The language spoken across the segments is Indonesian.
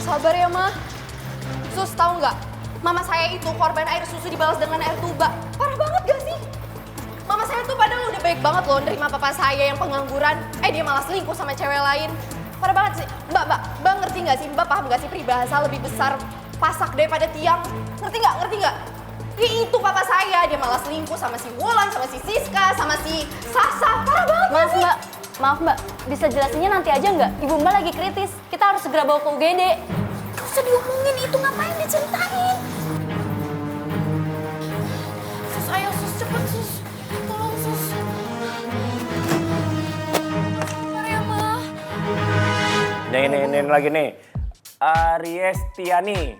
Sabar ya, Ma. Sus, tahu nggak? Mama saya itu korban air susu dibalas dengan air tuba. Parah banget gak sih? Mama saya tuh padahal udah baik banget loh nerima papa saya yang pengangguran. Dia malah selingkuh sama cewek lain. Parah banget sih. Mbak ngerti nggak sih? Mbak paham nggak sih peribahasa lebih besar pasak daripada tiang? Ngerti nggak? Ya itu papa saya, dia malah selingkuh sama si Wulan, sama si Siska, sama si Sasa. Parah banget gak sih? Maaf mbak, bisa jelasinnya nanti aja nggak? Ibu mbak lagi kritis, kita harus segera bawa ke UGD. Gak usah diomongin, itu ngapain diceritain? Sus, ayo sus, cepet sus. Tolong sus. Sabar ya, Ma. Nih lagi nih. Ariestiani.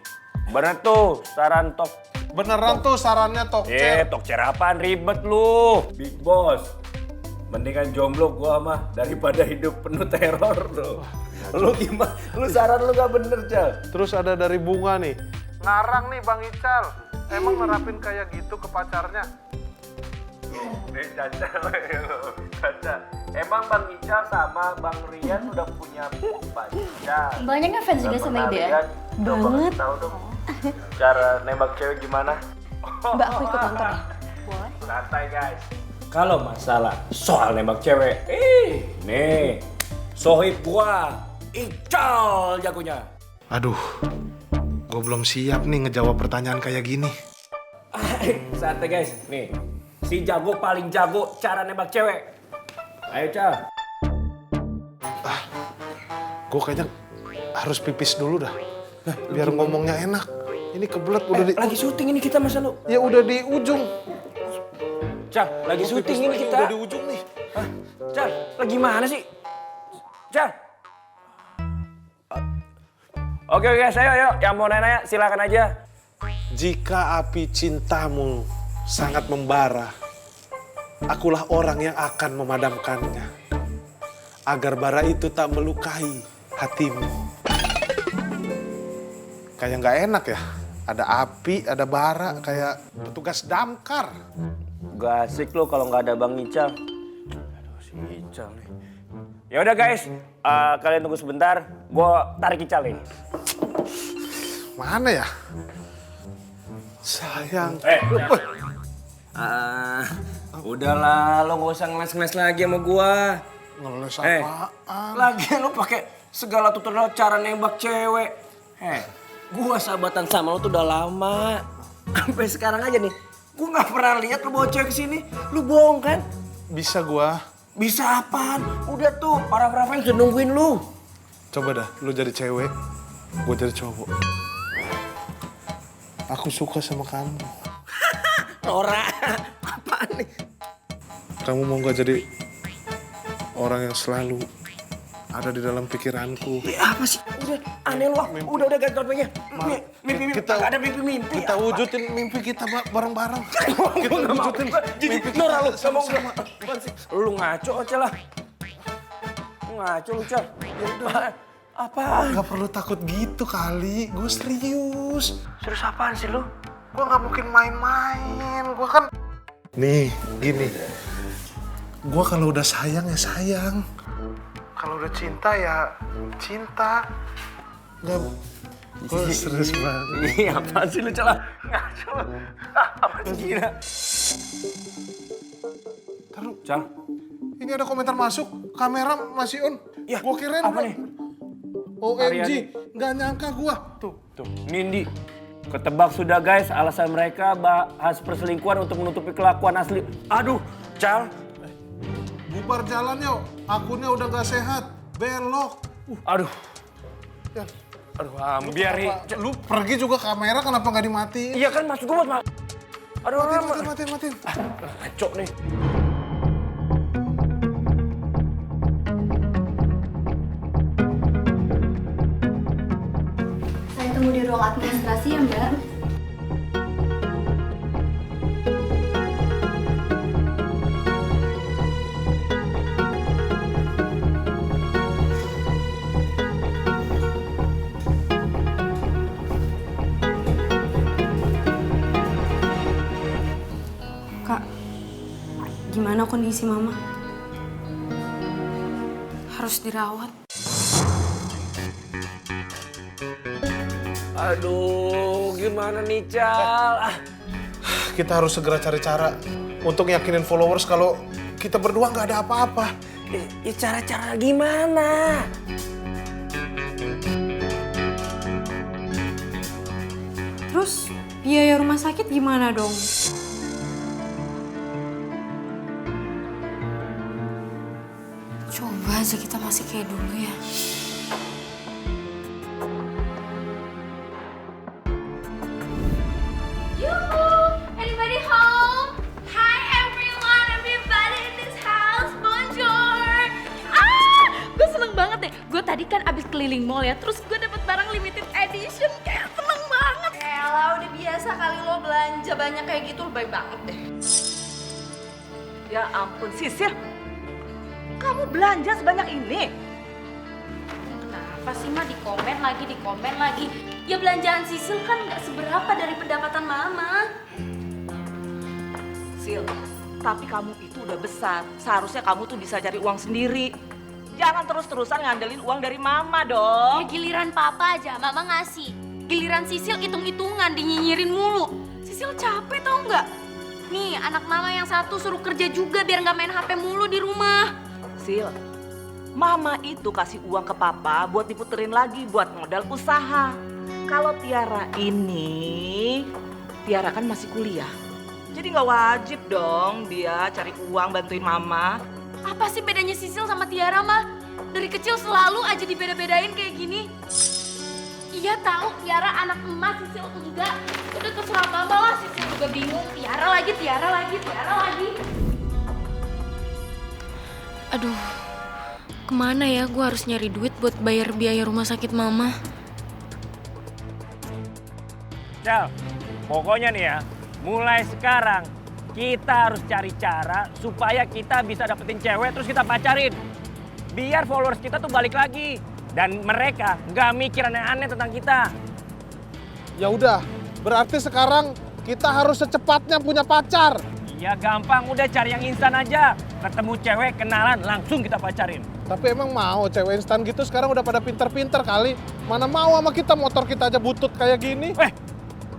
Bener tuh saran tok. Beneran tuh sarannya Tokcer. Tokcer apaan ribet lu. Big Boss. Mendingan jomblo gua mah daripada hidup penuh teror tuh. Lu gimana? Lu saran lu gak bener, Cal. Terus ada dari Bunga nih. Ngarang nih Bang Ical. Emang nerapin kayak gitu ke pacarnya? Caca. Emang Bang Ical sama Bang Rian udah punya pacar? Mbaknya ngefans juga sama Ide ya? Banget. Tahu dong. Cara nembak cewek gimana? Mbak, aku ikut nonton ya? Boleh. Santai guys. Kalau masalah soal nembak cewek, nih, sohib gua, Ical jagonya. Aduh, gue belum siap nih ngejawab pertanyaan kayak gini. Santai guys, nih, si jago paling jago cara nembak cewek. Ayo Cal. Gue kayaknya harus pipis dulu dah. Biar ngomongnya enak. Ini kebelet udah di... Lagi syuting ini kita masa lu? Ya udah di ujung. Cal, lagi syuting ini kita. Udah di ujung nih. Hah? Cal, lagi mana sih? Cal. Oke, saya yuk. Yang mau nanya silakan aja. Jika api cintamu sangat membara, akulah orang yang akan memadamkannya. Agar bara itu tak melukai hatimu. Kayak nggak enak ya. Ada api, ada bara, kayak petugas damkar. Gak asik lo kalau nggak ada Bang Ical. Aduh, si Ical nih. Ya udah guys, kalian tunggu sebentar. Gue tarik Ical nih. Mana ya? Sayang. Udahlah, lo nggak usah ngeles-ngeles lagi sama gue. Ngeles apaan? Lagi lo pakai segala tutorial cara nembak cewek. Gue sahabatan sama lo tuh udah lama. Sampai sekarang aja nih. Gue gak pernah lihat lo bawa cewek kesini. Lo bohong kan? Bisa gua. Bisa apaan? Udah tuh, para fans udah nungguin lu. Coba dah, lu jadi cewek, gua jadi cowok. Aku suka sama kamu. Nora, apaan nih? Kamu mau gak jadi orang yang selalu ada di dalam pikiranku? Apa sih? Udah, aneh lo. Udah ganti topengnya. Mimpi. Kita ada mimpi. Kita wujudin mimpi kita bareng-bareng. Kita wujudin mimpi kita. Nora, lu sama-sama. Lu ngaco aja lah. Ngaco lu, Cal. Apa? Gak perlu takut gitu kali, gue serius. Serius apaan sih lu? Gue gak mungkin main-main, gue kan... Nih, gini. Gue kalau udah sayang ya sayang. Kalau udah cinta ya cinta. Gak... Gue serius banget. Iya, apaan sih lu, Cal? Ngaco lu. Apaan sih gila? Taruh, Cal? ini ada komentar masuk, kamera masih on. Ya, gue kirain apa nih? OMG, gak nyangka gue. Tuh. Nindi. Ketebak sudah guys, alasan mereka bahas perselingkuhan untuk menutupi kelakuan asli. Aduh, Cal. Bubar jalan yuk, akunnya udah gak sehat, belok. Aduh. Ya, Aduh, biar nih. lu pergi juga kamera kenapa gak dimatiin? Iya kan maksud gue buat Aduh, Matiin. Ngaco nih. Saya tunggu di ruang administrasi ya mbak. Kak, gimana kondisi Mama? Harus dirawat. Aduh, gimana nih, Cal? Kita harus segera cari cara untuk yakinin followers kalau kita berdua nggak ada apa-apa. Ya cara-cara gimana? Terus biaya rumah sakit gimana dong? Coba aja kita masih kayak dulu ya. Anybody home? Hi everyone, everybody in this house. Bonjour. Gue seneng banget deh. Gue tadi kan abis keliling mall ya, terus gue dapet barang limited edition. Kayak seneng banget. Elah udah biasa kali lo belanja banyak kayak gitu, lo baik banget deh. Ya ampun, Sisil. Kamu belanja sebanyak ini? Kenapa sih mah di komen lagi. Ya belanjaan Sisil kan gak seberapa dari pendapatan mama. Sil, tapi kamu itu udah besar. Seharusnya kamu tuh bisa cari uang sendiri. Jangan terus-terusan ngandelin uang dari mama Ya dong. giliran papa aja, mama ngasih. Giliran Sisil hitung-hitungan, dinyinyirin mulu. Sisil capek tau nggak? Nih, anak mama yang satu suruh kerja juga biar nggak main HP mulu di rumah. Sil, mama itu kasih uang ke papa buat diputerin lagi buat modal usaha. Kalau Tiara ini, Tiara kan masih kuliah. Jadi nggak wajib dong dia cari uang bantuin mama. Apa sih bedanya Sisil sama Tiara, mah? Dari kecil selalu aja dibeda-bedain kayak gini. Iya tahu Tiara anak emas, Sisil enggak. Udah terserah mama lah, Sisil juga bingung. Tiara lagi. Aduh, kemana ya gue harus nyari duit buat bayar biaya rumah sakit mama? Cal, pokoknya nih ya, mulai sekarang kita harus cari cara supaya kita bisa dapetin cewek terus kita pacarin. Biar followers kita tuh balik lagi. Dan mereka nggak mikir aneh-aneh tentang kita. Ya udah, berarti sekarang kita harus secepatnya punya pacar. Ya gampang, udah cari yang instan aja. Ketemu cewek, kenalan, langsung kita pacarin. Tapi emang mau cewek instan gitu sekarang udah pada pinter-pinter kali. Mana mau sama kita, motor kita aja butut kayak gini.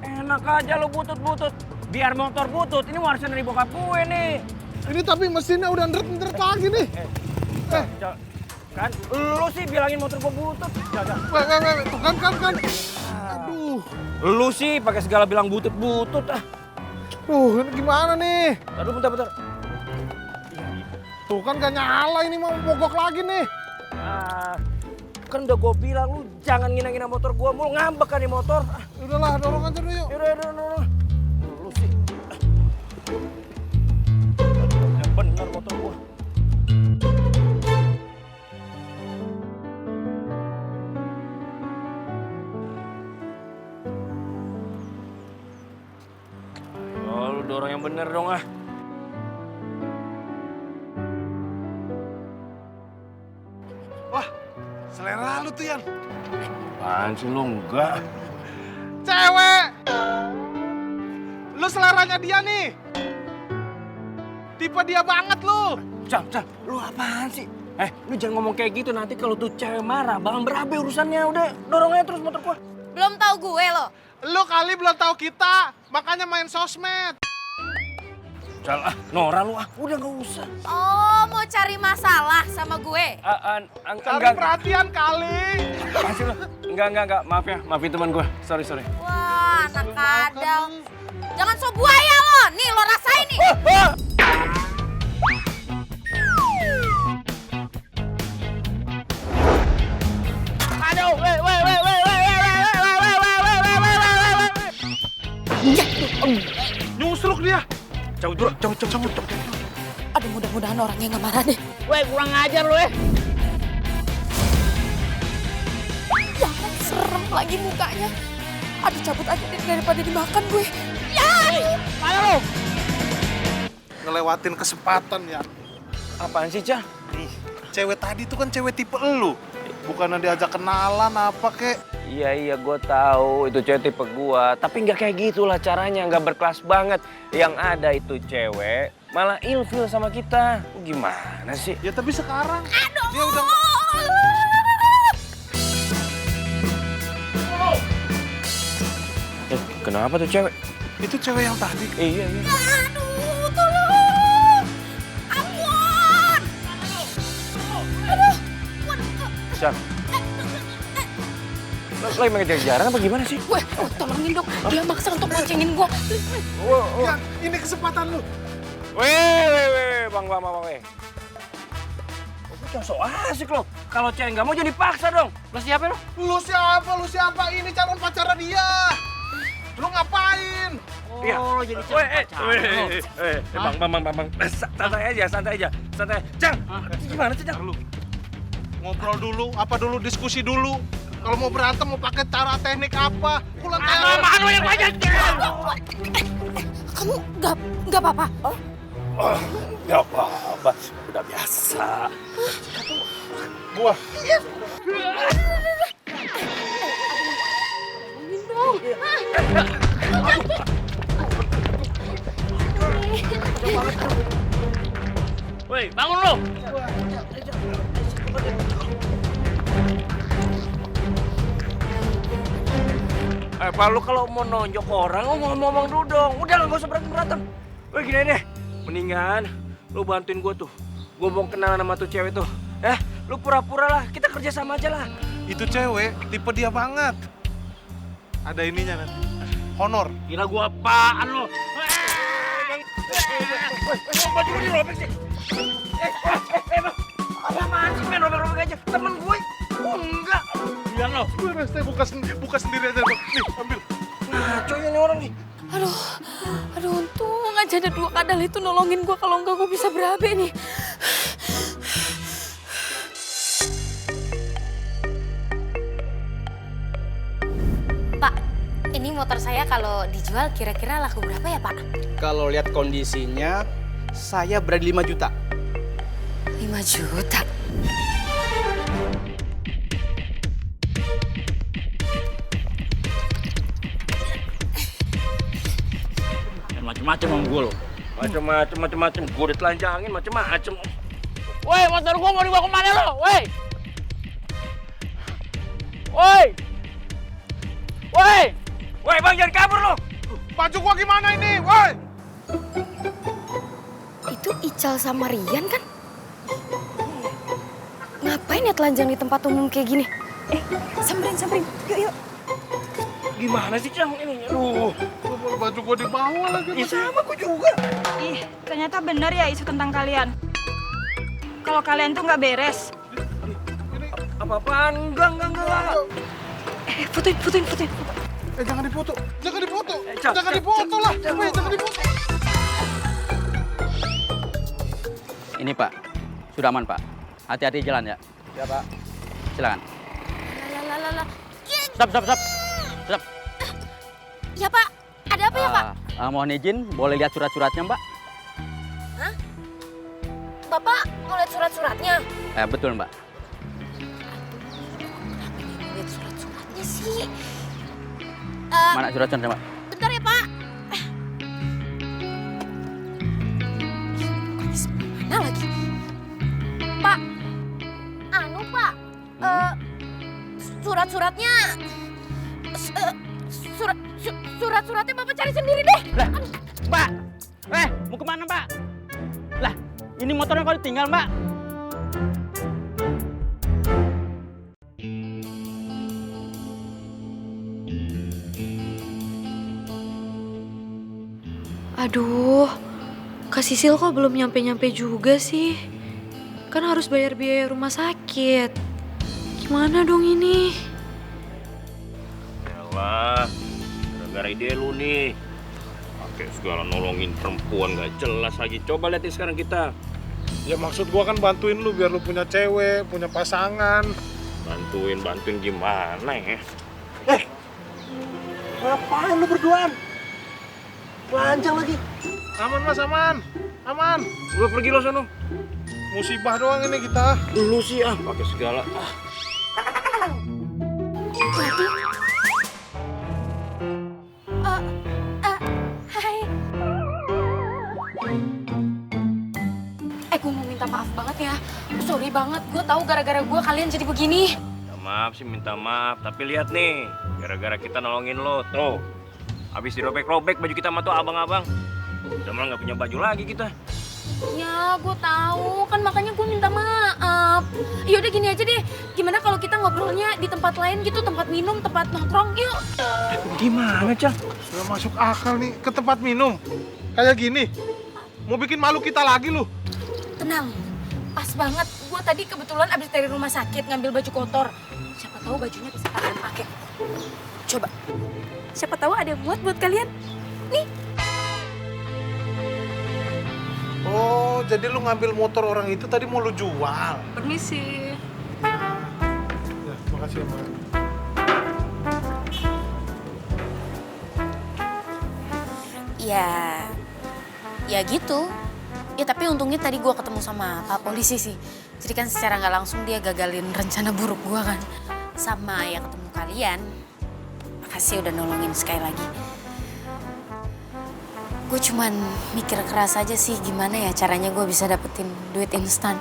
Enak aja lu butut-butut. Biar motor butut, ini warisan dari bokap gue nih. Ini tapi mesinnya udah ndret-ndret lagi nih. Cal, kan lu sih bilangin motor gue butut. Jaga. Tuh kan. Aduh. Lu sih pakai segala bilang butut-butut ah. Ini gimana nih? Aduh, bentar. Tuh kan gak nyala ini mau mogok lagi nih. Kan udah gue bilang lu jangan ngina-ngina motor gue, mulu ngambek kan di motor. Udahlah, dorong aja dulu yuk. Yaudah. Lu sih. Ya bener motor gue. Ayo, lu dorong yang bener dong ah. Wah, selera lu tuh, Yan. Apaan sih lu enggak? Cewek! Lu seleranya dia nih. Tipe dia banget lu. Cal, lu apaan sih? Lu jangan ngomong kayak gitu, nanti kalau tuh cewek marah, bakal berabe urusannya. Udah, dorong aja terus motor gua. Belum tahu gue lo. Lu kali belum tahu kita, makanya main sosmed. Cal, Nora lu udah nggak usah. Oh, mau cari masalah sama gue? Cari perhatian kali. Masih lu. Enggak. Maaf ya, maafin teman gua. Sorry. Wah, anak kadal. Jangan so buaya lo. Nih, lo rasain nih. Aduh, Nyusruk dia. cabut. Aduh, mudah-mudahan orangnya nggak marah deh. Weh, kurang ajar lu Jangan serem lagi mukanya. Aduh, cabut aja deh daripada dimakan gue. Ya, Mana lu? Ngelewatin kesempatan ya. Apaan sih, Cal? Nih, cewek tadi tuh kan cewek tipe elu. Bukannya diajak kenalan apa kek. Iya, gue tahu itu cewek tipe gua. Tapi nggak kayak gitulah caranya, nggak berkelas banget. Yang ada itu cewek malah ilfil sama kita. Gimana sih? Ya tapi sekarang dia udah Kenapa tuh cewek? Itu cewek yang tadi. Iya. Aduh, tolong! Ampun! Aduh! Cang. Lo lagi main kejar-kejaran apa gimana sih? Weh, tolongin dong. Dia maksa untuk boncengin gua. Ya, ini kesempatan lu. Weh, bang. Lu jangan so asik lo. Kalau cewek nggak mau jadi paksa dong. Lo siapa lo? Lu siapa? Ini calon pacarnya dia. Lu ngapain? Iya. Oh, jadi calon pacar. Bang. Santai aja. Cang, gimana sih, Cang? Lu ngobrol dulu, apa dulu diskusi dulu. Kalau mau berantem mau pakai cara teknik apa? Pulang Apaan lo yang banyak? Kamu nggak apa-apa? Gak apa-apa, udah biasa. gua. Woi, bangun lo! Pak, lu kalau mau nonjok orang, lu ngomong dulu dong. Udah lah, gak usah berantem. Woi, gini deh. Mendingan lu bantuin gue tuh. Gue mau kenalan sama tuh cewek tuh. Lu pura-pura lah. Kita kerja sama aja lah. Itu cewek tipe dia banget. Ada ininya nanti. Honor. Kira gue apaan lo? Baju gue dirobek sih. Apaan sih main robek-robek aja? Temen gue. Enggak. Bilang lo. Gue reste buka sendiri aja. Nih, ambil. Ngaco ya nih orang nih. Aduh, untung aja ada dua kadal itu nolongin gua. Kalau enggak gua bisa berabe nih. Pak, ini motor saya kalau dijual kira-kira laku berapa ya, Pak? Kalau lihat kondisinya, saya berani 5 juta. 5 juta? Macem-macem sama gue lo. Macem-macem. Gue udah telanjangin macem-macem. Woi, motor gue mau dibawa kemana lo? Woi, bang, jangan kabur lo. Baju gua gimana ini? Woi! Itu Ical sama Rian kan? Ngapain ya telanjang di tempat umum kayak gini? Samperin. Yuk. Gimana sih, Cang? Ini, aduh. Baju gua dibawa lagi. Ya sama gue juga. Ih, ternyata benar ya isu tentang kalian. Kalau kalian tuh nggak beres. Apa-apaan? Enggak. Fotoin. Jangan difoto. Cak. Jangan difoto lah. Woi, jangan difoto. Ini Pak, sudah aman Pak. Hati-hati jalan ya. Ya Pak. Silakan. Lalalala. Stop. Ya, Pak. Ada apa ya, Pak? Mohon izin, boleh lihat surat-suratnya Mbak? Hah? Bapak mau lihat surat-suratnya? Betul Mbak. Lihat surat-suratnya sih. Mana surat-suratnya Mbak? Bentar ya, Pak. Mana lagi? Pak. Pak. Surat-suratnya. Surat-suratnya Bapak cari sendiri deh. Lah, Mbak. Mau kemana Mbak? Lah, ini motornya kok ditinggal Mbak? Aduh, Kak Sisil kok belum nyampe-nyampe juga sih? Kan harus bayar biaya rumah sakit. Gimana dong ini? Yalah, gara-gara ide lu nih. Pakai segala nolongin perempuan gak jelas lagi. Coba liatin sekarang kita. Ya maksud gua kan bantuin lu biar lu punya cewek, punya pasangan. Bantuin gimana ya? Ngapain lu berduaan? Telanjang lagi. Aman Mas, aman. Lu pergi lo sono. Musibah doang ini kita. Lu sih pakai segala. Hai. Gue mau minta maaf banget ya. Sorry banget, gue tahu gara-gara gue kalian jadi begini. Minta maaf, tapi lihat nih. Gara-gara kita nolongin lo, tuh. Habis dirobek-robek baju kita sama tuh abang-abang. Udah malah nggak punya baju lagi kita. Ya, gue tahu. Kan makanya gue minta maaf. Yaudah gini aja deh. Gimana kalau kita ngobrolnya di tempat lain gitu, tempat minum, tempat nongkrong, yuk. Gimana, Cang? Sudah masuk akal nih ke tempat minum. Kayak gini. Mau bikin malu kita lagi lu. Tenang, pas banget. Gue tadi kebetulan abis dari rumah sakit ngambil baju kotor. Siapa tahu bajunya bisa kalian pakai. Coba. Siapa tahu ada yang muat buat kalian. Nih. Oh, jadi lu ngambil motor orang itu tadi mau lu jual. Permisi. Ya, makasih ya, Mak. Ya gitu. Ya tapi untungnya tadi gue ketemu sama Pak Polisi sih. Jadi kan secara nggak langsung dia gagalin rencana buruk gue kan. Sama ya ketemu kalian. Makasih udah nolongin sekali lagi. Gue cuman mikir keras aja sih gimana ya caranya gue bisa dapetin duit instan.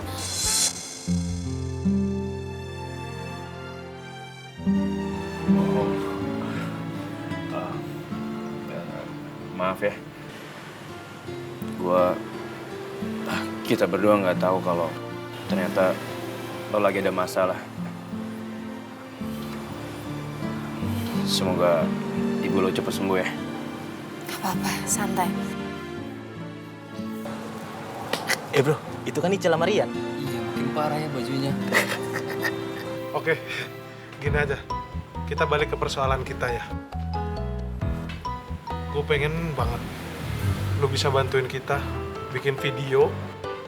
Maaf ya. Kita berdua nggak tahu kalau ternyata lo lagi ada masalah. Semoga ibu lo cepat sembuh ya. Gak apa-apa, santai. Bro, itu kan Ica sama Rian. Iya, makin parah ya bajunya. Oke, gini aja. Kita balik ke persoalan kita ya. Gue pengen banget lu bisa bantuin kita bikin video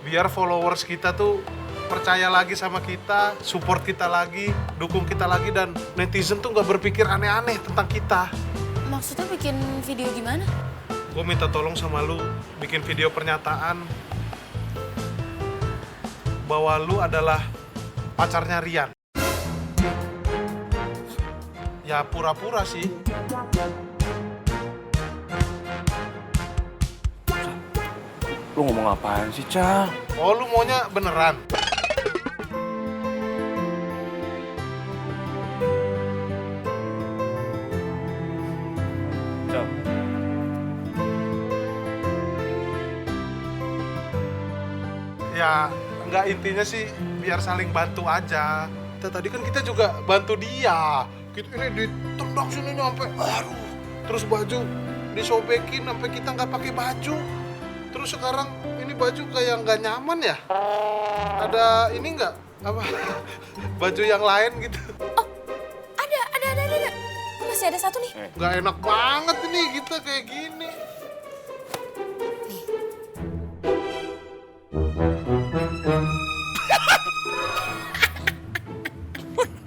biar followers kita tuh percaya lagi sama kita, support kita lagi, dukung kita lagi, dan netizen tuh nggak berpikir aneh-aneh tentang kita. Maksudnya bikin video gimana? Gue minta tolong sama lu bikin video pernyataan bahwa lu adalah pacarnya Rian. Ya pura-pura sih. Lu ngomong apaan sih, Cang? Oh, lu maunya beneran? Cang. Ya, nggak, intinya sih biar saling bantu aja. Tadi kan kita juga bantu dia. Ini ditendang sini sampai, aduh. Terus baju disobekin sampai kita nggak pakai baju. Terus sekarang ini baju kayak nggak nyaman ya? Ada ini nggak? Apa? Baju yang lain gitu. Oh, ada. Masih ada satu nih. Nggak enak banget ini kita kayak gini.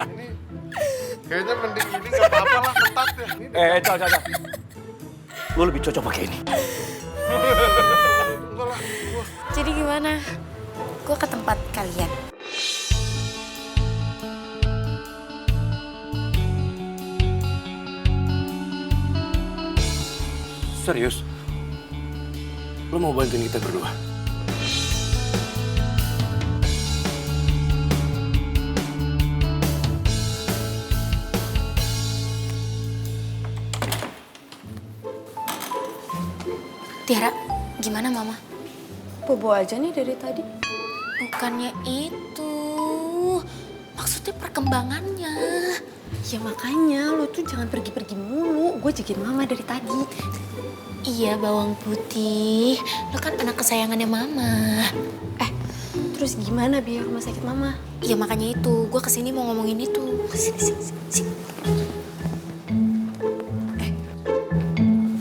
Ini kayaknya mending ini nggak apa-apa lah, ketat ya. Ini Cang. Lu lebih cocok pakai ini. enggak lah, gua. Jadi gimana? Gue ke tempat kalian. Serius? Lo mau bantuin kita berdua? Tiara, gimana mama? Bobo aja nih dari tadi. Bukannya itu. Maksudnya perkembangannya. Ya makanya lo tuh jangan pergi-pergi mulu. Gue jagain mama dari tadi. Iya, bawang putih. Lo kan anak kesayangannya mama. Terus gimana biaya rumah sakit mama? Iya makanya itu. Gue kesini mau ngomongin itu. Sini.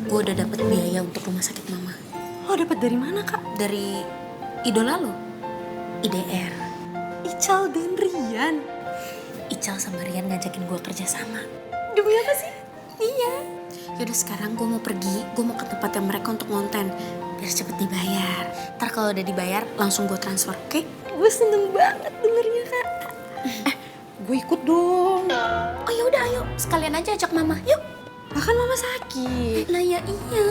Gue udah dapet biaya untuk rumah sakit mama. Lo dapet dari mana, Kak? Dari idola lo, IDR. Ical dan Rian. Ical sama Rian ngajakin gue kerja sama. Demi apa sih? Iya. Yaudah sekarang gue mau pergi, gue mau ke tempatnya mereka untuk ngonten. Biar cepet dibayar. Ntar kalau udah dibayar, langsung gue transfer, oke? Gue seneng banget dengernya, Kak. Gue ikut dong. Oh yaudah ayo, sekalian aja ajak mama, yuk. Bahkan mama sakit. Lah ya iya.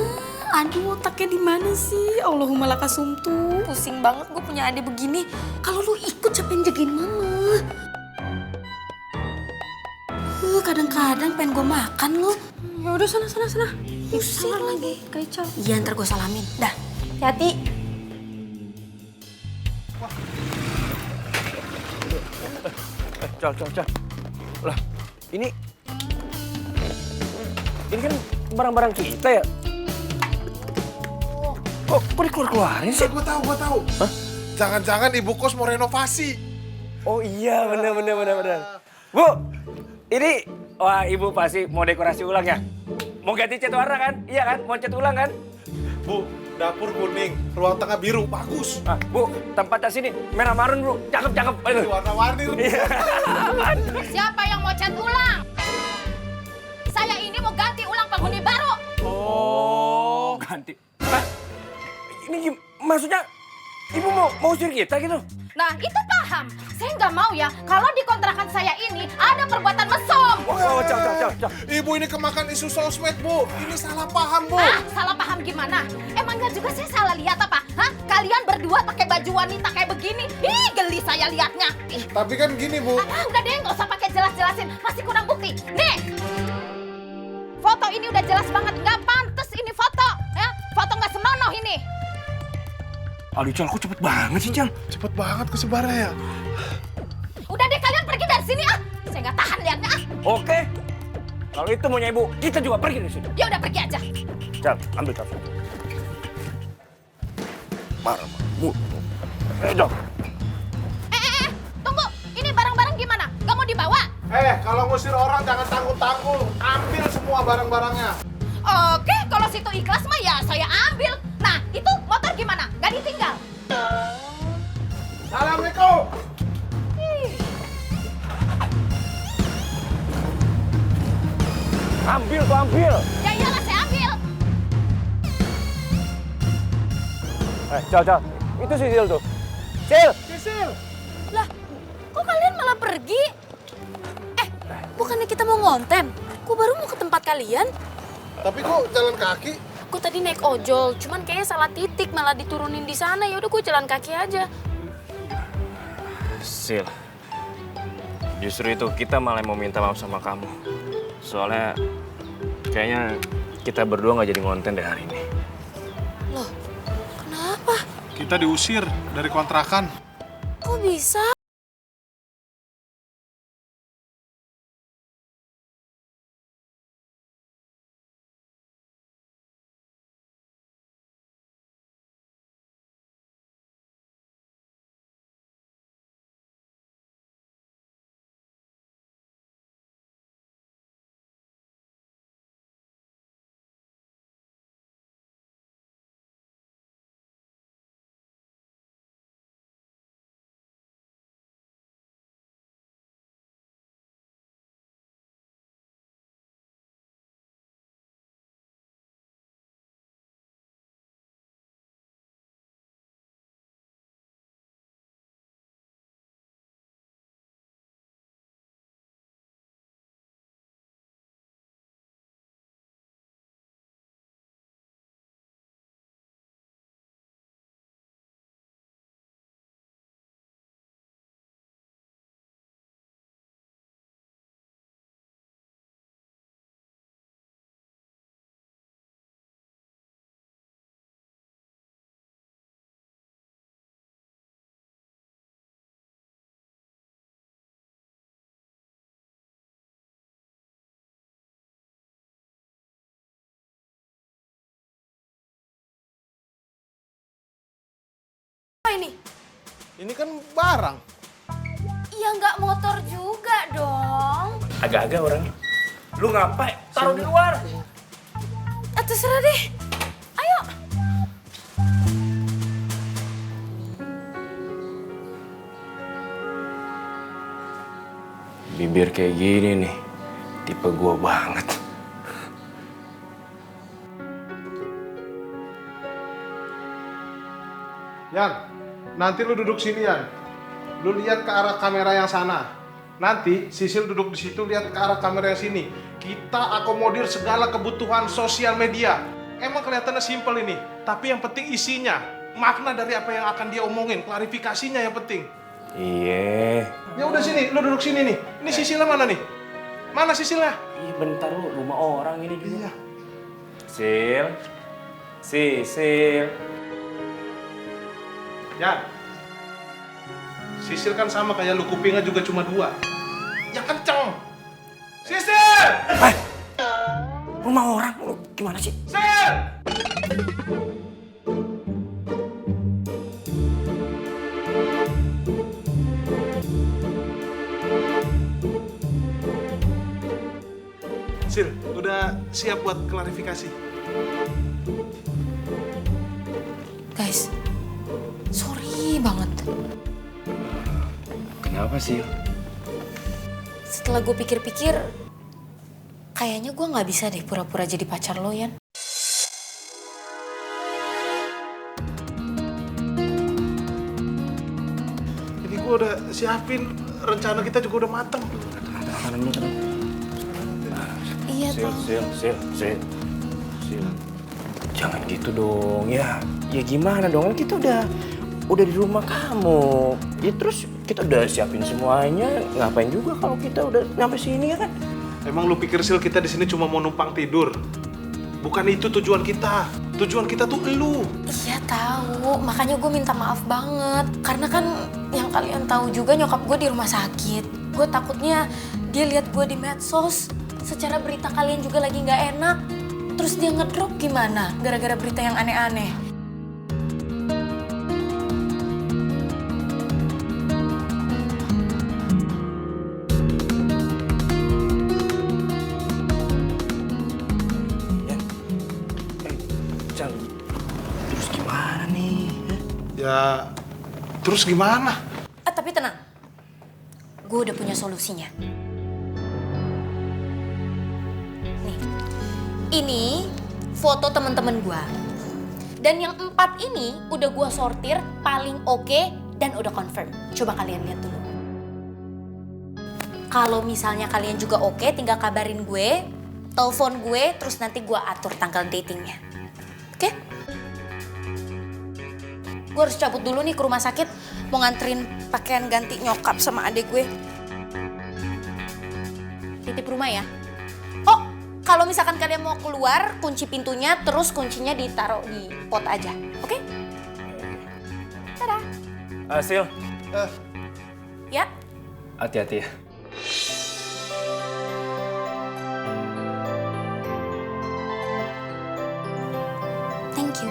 Aduh, otaknya di mana sih? Allahumma lakasumtu. Pusing banget gue punya adik begini. Kalau lu ikut siapa yang jagain mama? Kadang-kadang pengen gue makan lu. Ya udah sana. Pusing lagi. Kacau. Iya, ntar gue salamin. Dah, hati-hati. Cal. Lah, ini kan barang-barang kita ya? Kok dikeluarin sih? Gue tahu. Hah? Jangan-jangan ibu kos mau renovasi. Oh iya, bener. Bu, ini, wah ibu pasti mau dekorasi ulang ya? Mau ganti cat warna kan? Iya kan? Mau cat ulang kan? Bu, dapur kuning, ruang tengah biru, bagus. Ah, Bu, tempatnya sini merah marun, Bu. Cakep. Aduh. Warna-warni. Iya. Siapa yang mau cat ulang? Saya ini mau ganti ulang penghuni baru. Oh, ganti. Hah? Ini maksudnya ibu mau usir kita gitu? Nah, itu paham. Saya nggak mau ya kalau di kontrakan saya ini ada perbuatan mesum. Oh, Cal. Ibu ini kemakan isu sosmed, Bu. Ini salah paham, Bu. Ah, salah paham gimana? Emangnya juga saya salah lihat apa? Hah? Kalian berdua pakai baju wanita kayak begini? Ih, geli saya lihatnya. Ih, Tapi kan gini, Bu. udah deh, nggak usah pakai jelas-jelasin. Masih kurang bukti. Nih, foto ini udah jelas banget. Nggak pantas ini foto. Ya, foto nggak senonoh ini. Aduh, Cal, kok cepet banget sih, Cal? Cepet banget kesebarnya ya. Udah deh, kalian pergi dari sini ah. Saya nggak tahan lihatnya ah. Oke. Kalau itu maunya ibu, kita juga pergi dari sini. Ya udah pergi aja. Cal, ambil tas. Marah. Jom. Tunggu. Ini barang-barang gimana? Nggak mau dibawa? Kalau ngusir orang jangan tanggung-tanggung. Ambil semua barang-barangnya. Oke, kalau situ ikhlas mah ya saya ambil. Nah, itu motor gimana? Nggak ditinggal? Assalamualaikum. Ambil. Ya iyalah saya ambil. Cal. Itu si Sil tuh. Sil. Lah, kok kalian malah pergi? Bukannya kita mau ngonten? Kok baru mau ke tempat kalian? Tapi kok jalan kaki? Aku tadi naik ojol, cuman kayaknya salah titik malah diturunin di sana. Ya udah gue jalan kaki aja. Sil, justru itu kita malah mau minta maaf sama kamu. Soalnya kayaknya kita berdua nggak jadi ngonten deh hari ini. Loh, kenapa? Kita diusir dari kontrakan. Kok bisa? Apa ini? Ini kan barang. Ya nggak motor juga dong. Agak-agak orang. Lu ngapain? Taruh di luar. Terserah deh. Ayo. Bibir kayak gini nih, tipe gua banget. Yan, nanti lu duduk sini, Yan. Lu lihat ke arah kamera yang sana. Nanti Sisil duduk di situ lihat ke arah kamera yang sini. Kita akomodir segala kebutuhan sosial media. Emang kelihatannya simpel ini, tapi yang penting isinya, makna dari apa yang akan dia omongin, klarifikasinya yang penting. Iya. Ya udah sini, lu duduk sini nih. Ini Sisilnya mana nih? Mana Sisilnya? Iya bentar lu, rumah orang ini juga. Iya. Sil. Sisil. Ya. Sisil kan sama kayak lu, kupingnya juga cuma 2. Yang kenceng. Sisil! Rumah orang, lu gimana sih? Sil! Sil, udah siap buat klarifikasi? Guys, sorry banget. Kenapa sih? Setelah gue pikir-pikir, kayaknya gue nggak bisa deh pura-pura jadi pacar lo, Yan. Jadi gue udah siapin, rencana kita juga udah mateng. Iya tau. Sil. Jangan gitu dong ya. Ya gimana dong, kan kita udah di rumah kamu. Ya terus kita udah siapin semuanya. Ngapain juga kalau kita udah nyampe sini ya kan? Emang lu pikir Sil kita di sini cuma mau numpang tidur? Bukan itu tujuan kita. Tujuan kita tuh elu. Iya tahu, makanya gue minta maaf banget. Karena kan yang kalian tahu juga nyokap gue di rumah sakit. Gue takutnya dia lihat gue di medsos. Secara berita kalian juga lagi nggak enak. Terus dia ngedrop gimana? Gara-gara berita yang aneh-aneh. Terus gimana nih? Ya, terus gimana? Tapi tenang, gue udah punya solusinya. Nih, ini foto temen-temen gue. Dan yang 4 ini udah gue sortir paling oke dan udah confirm. Coba kalian lihat dulu. Kalau misalnya kalian juga oke, tinggal kabarin gue, telepon gue, terus nanti gue atur tanggal datingnya. Oke? Gue harus cabut dulu nih ke rumah sakit, mau nganterin pakaian ganti nyokap sama adik gue. Titip rumah ya. Oh, kalau misalkan kalian mau keluar, kunci pintunya, terus kuncinya ditaruh di pot aja. Oke? Dadah. Sil. Ya? Hati-hati ya. Thank you.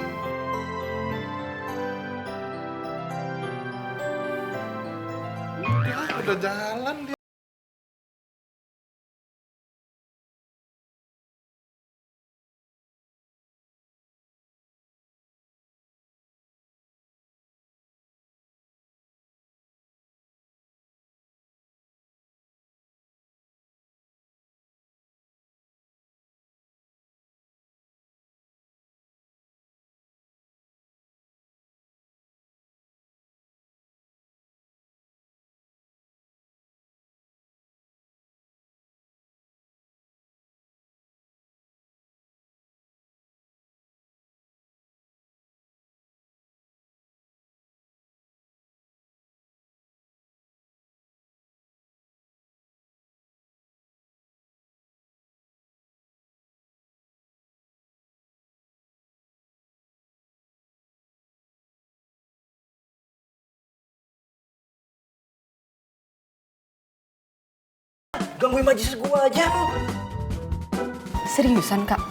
Udah jalan dia. Gangguin majlis gua aja lu. Seriusan, Kak?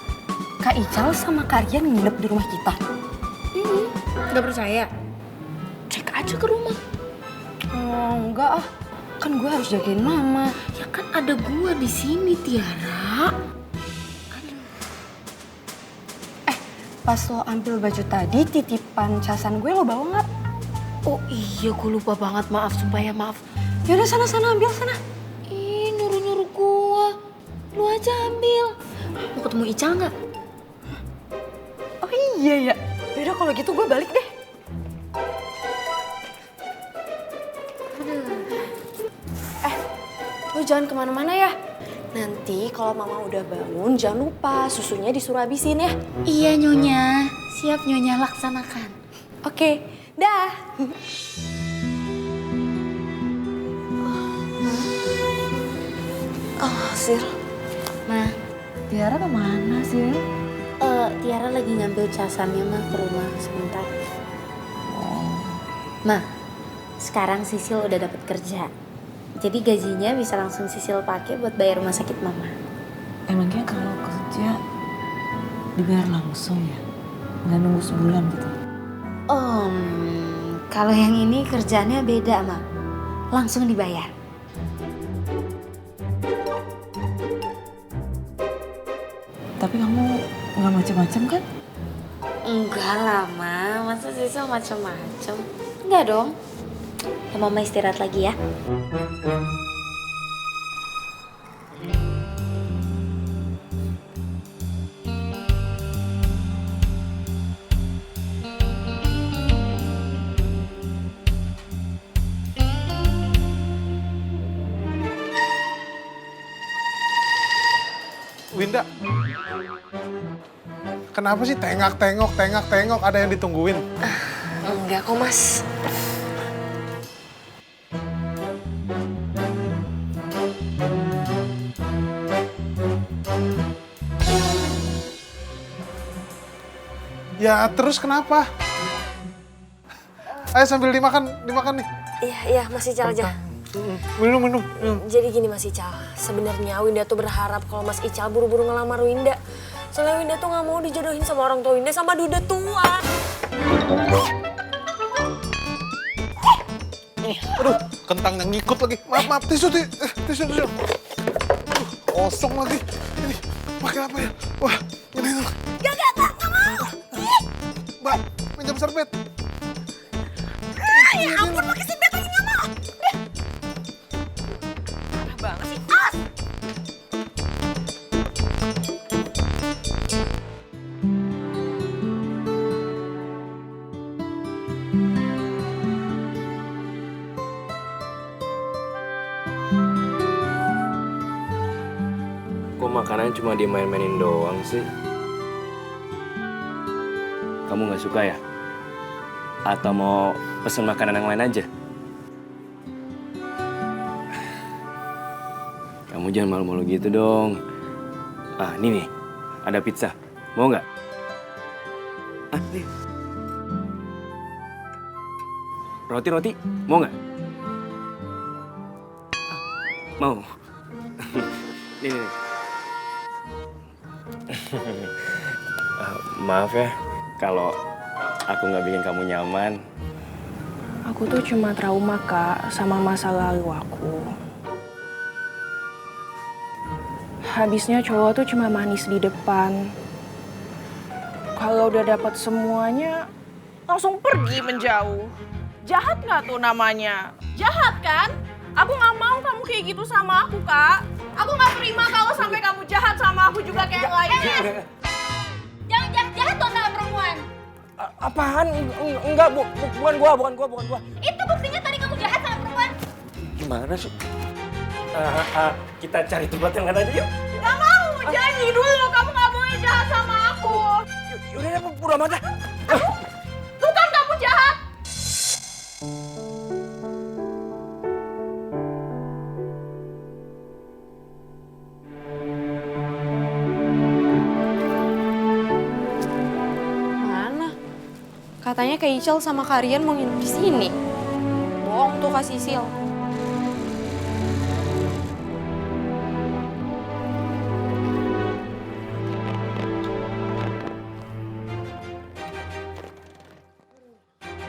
Kak Ical sama Kak Rian nginep di rumah kita? Nggak percaya? Cek aja ke rumah. Oh, enggak ah. Kan gue harus jagain mama. Ya kan ada gue di sini, Tiara. Pas lo ambil baju tadi, titipan casan gue lo bawa nggak? Oh iya, gue lupa banget. Maaf, sumpah ya, maaf. Yaudah, sana-sana ambil, sana. Ih, nyuruh-nyuruh gue. Lu aja ambil. Mau ketemu Ical nggak? Oh iya ya. Yaudah kalau gitu gue balik deh. Lu jangan kemana-mana ya. Nanti kalau mama udah bangun, jangan lupa susunya disuruh habisin ya. Iya Nyonya, siap Nyonya laksanakan. Oke, dah. Oh, Sil. Nah, Tiara kemana, Sil? Tiara lagi ngambil casannya mah ke rumah sebentar. Ma, sekarang Sisil udah dapat kerja. Jadi gajinya bisa langsung Sisil pakai buat bayar rumah sakit mama. Emangnya kalau kerja dibayar langsung ya? Nggak nunggu sebulan gitu? Kalau yang ini kerjaannya beda, Ma. Langsung dibayar. Tapi kamu nggak macam-macam kan? Enggak lah, Ma. Masa Sisil macam-macam? Enggak dong. Ya, Mama istirahat lagi ya. Winda, kenapa sih tengok-tengok ada yang ditungguin? Enggak kok, Mas. Ya terus kenapa? Ayo sambil dimakan nih. Iya, Mas Ical aja. Minum. Jadi gini Mas Ical, sebenarnya Winda tuh berharap kalau Mas Ical buru-buru ngelamar Winda. Soalnya Winda tuh nggak mau dijodohin sama orang tua Winda sama duda tua. Aduh, kentangnya ngikut lagi. Maaf, tisu. Kosong lagi. Ini pakai apa ya? Wah, ini tuh. Gak mau. Mbak, pinjam serbet. Ya ampun, pakai serbet lagi nggak mau. Parah banget sih. Kok makanannya cuma dimain-mainin doang sih? Kamu nggak suka ya? Atau mau pesen makanan yang lain aja? Kamu jangan malu-malu gitu dong. Ah, ini nih, ada pizza. Mau nggak? Ah, nih. Roti, mau nggak? Ah, mau. Nih. Maaf ya, kalau aku nggak bikin kamu nyaman. Aku tuh cuma trauma, Kak, sama masa lalu aku. Habisnya cowok tuh cuma manis di depan. Kalau udah dapat semuanya, langsung pergi menjauh. Jahat nggak tuh namanya? Jahat kan? Aku nggak mau kamu kayak gitu sama aku, Kak. Aku nggak terima kalau sampai kamu jahat sama aku juga kayak yang lainnya. Jangan jahat tuh sama perempuan. Apaan? Enggak, bukan gua. Itu buktinya tadi kamu jahat sama perempuan. Gimana sih? Kita cari tempat yang lain aja yuk. Gak mau, janji dulu kamu gak boleh jahat sama aku. Yaudah, udah amat dah. Tuh kan kamu jahat. Mana? Katanya Kak Ical sama Karian mau nginep di sini. Bohong tuh Kak Sisil.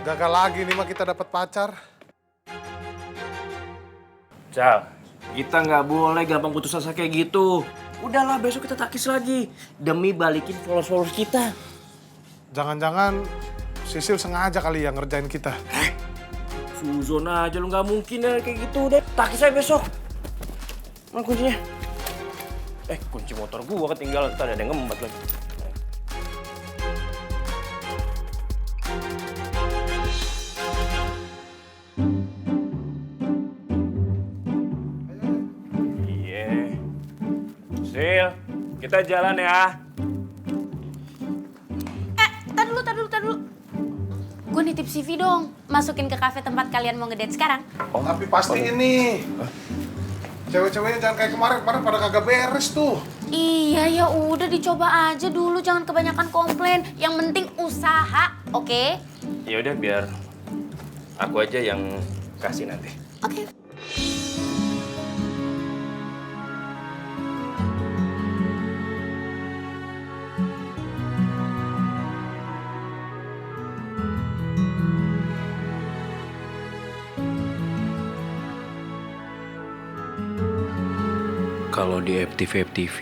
Gagal lagi nih mah kita dapat pacar. Cal, kita nggak boleh gampang putus asa kayak gitu. Udahlah, besok kita takis lagi. Demi balikin followers kita. Jangan-jangan Sisil sengaja kali ya ngerjain kita. Suzon aja lu, nggak mungkin ya kayak gitu. Udah, takis aja besok. Mana kuncinya? Kunci motor gua ketinggalan. Tadi ada yang ngembat lagi. Sil, kita jalan ya. Tar dulu. Gue nitip CV dong. Masukin ke kafe tempat kalian mau ngedate sekarang. Tapi pasti ini. Cewek-ceweknya jangan kayak kemarin pada kagak beres tuh. Iya ya udah dicoba aja dulu, jangan kebanyakan komplain. Yang penting usaha, oke? Ya udah biar aku aja yang kasih nanti. Oke. Kalau di FTV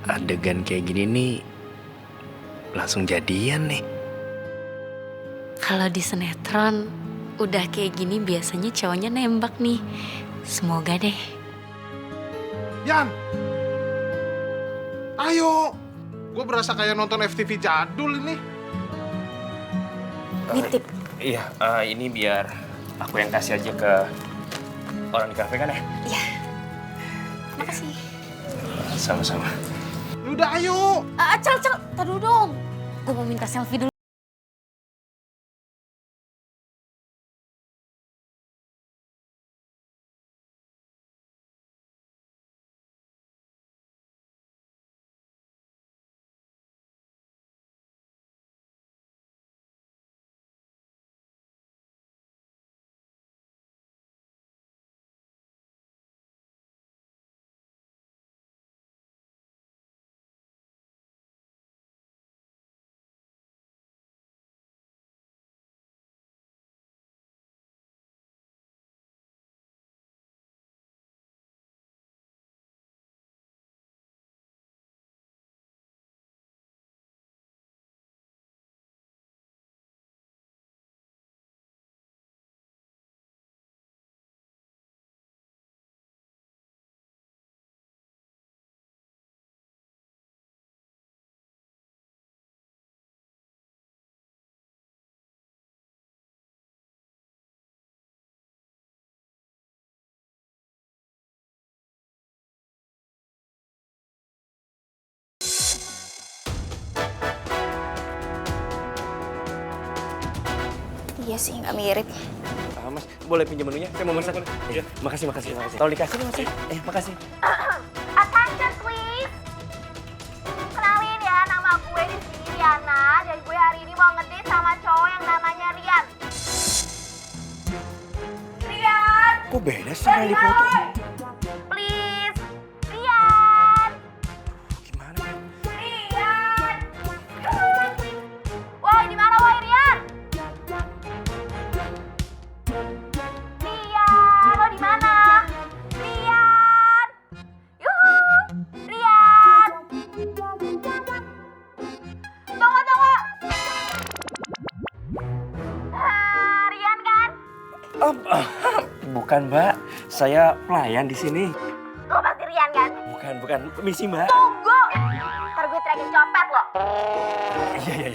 adegan kayak gini nih langsung jadian nih. Kalau di sinetron udah kayak gini biasanya cowoknya nembak nih. Semoga deh. Yan! Ayo! Gue berasa kayak nonton FTV jadul ini. Nitip. Iya, ini biar aku yang kasih aja ke orang di kafe kan ya? Iya. Makasih. Sama-sama. Udah ayo! Cal, tar dulu dong. Gue mau minta selfie dulu. Iya sih, nggak mirip. Mas, boleh pinjam menunya? Saya mau masak. Iya. Makasih. Tolong dikasih nih, Mas. Makasih. Attention please. Kenalin ya, nama gue di sini Riana dan gue hari ini mau ngedate sama cowok yang namanya Rian. Rian. Kok beda sih kali di foto? Please. Rian. Gimana? Rian. Woi, di mana woi Rian? Rian, lo di mana? Rian. Yuhu. Rian. Tunggu. Rian kan? Bukan, Mbak. Saya pelayan di sini. Lo pasti Rian kan? Bukan. Misi, Mbak. Tunggu. Ntar gue teriakin copet lo. Iya.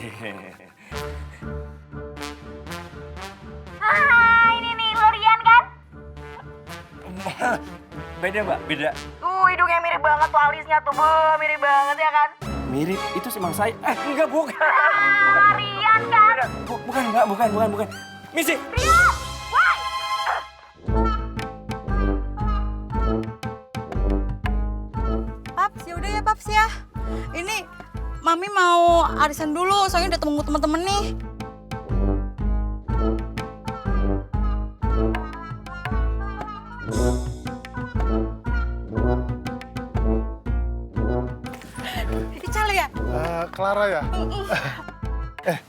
Ini nih, lo Rian kan? Beda, Mbak. Beda. Hidungnya mirip banget tuh, alisnya tuh. Mirip banget ya kan? Mirip. Itu emang saya. Enggak, bukan. Rian kan? Bukan, Mbak. Bukan. Misi. Rian! Woi! Paps, yaudah ya Paps ya. Ini Mami mau arisan dulu, soalnya udah tunggu temen-temen nih. Ical ya? Clara ya?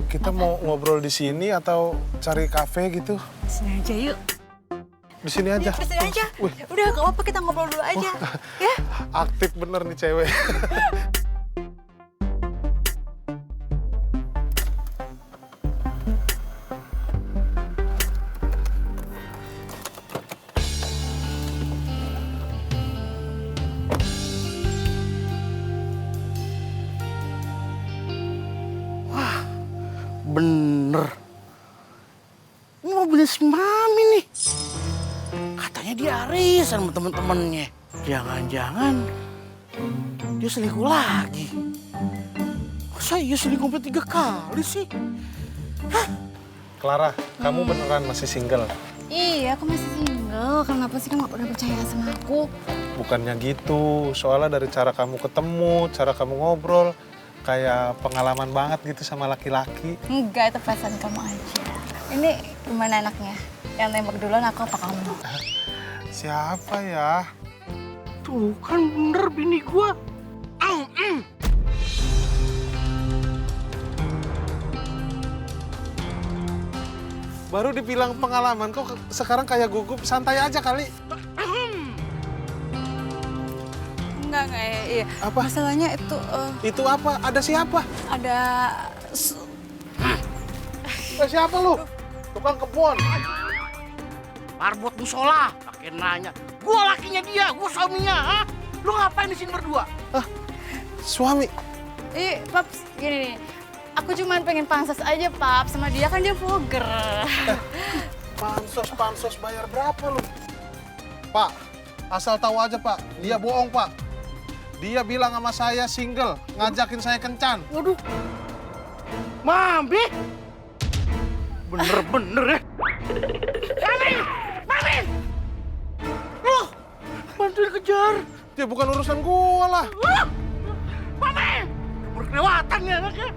Kita mau ngobrol di sini atau cari kafe gitu? Sini aja yuk. Di sini aja? Di sini aja. Udah gak apa-apa, kita ngobrol dulu aja. Ya? Aktif bener nih cewek. Bener. Ini mobilnya si Mami nih. Katanya dia arisan sama temen-temennya. Jangan-jangan dia selingkuh lagi. Masa iya selingkuh sampai 3 kali sih? Clara, kamu beneran masih single? Iya, aku masih single. Kenapa sih kamu gak pernah percaya sama aku? Bukannya gitu, soalnya dari cara kamu ketemu, cara kamu ngobrol, kayak pengalaman banget gitu sama laki-laki. Enggak, itu perasaan kamu aja. Ini gimana anaknya? Yang nembak duluan aku apa kamu? Siapa ya? Tuh kan bener bini gua. Baru dibilang pengalaman, kok sekarang kayak gugup, santai aja kali. Enggak, iya. Apa? Masalahnya itu, Itu apa? Ada siapa? ada... Siapa lu? Tukang kebun. Marbot musola, pakai nanya. Gua lakinya dia, gua suaminya, ha? Lu ngapain di sini berdua? Suami? Paps, gini nih. Aku cuma pengen pansos aja, Paps. Sama dia kan dia vlogger. Pansos bayar berapa lu? Pak, asal tahu aja Pak, dia bohong Pak. Dia bilang sama saya single, ngajakin saya kencan. Waduh. Mami! Bener-bener ya. Mami! Loh, bantuin kejar. Ya bukan urusan gua lah. Mami! Berkelewatan ya anaknya.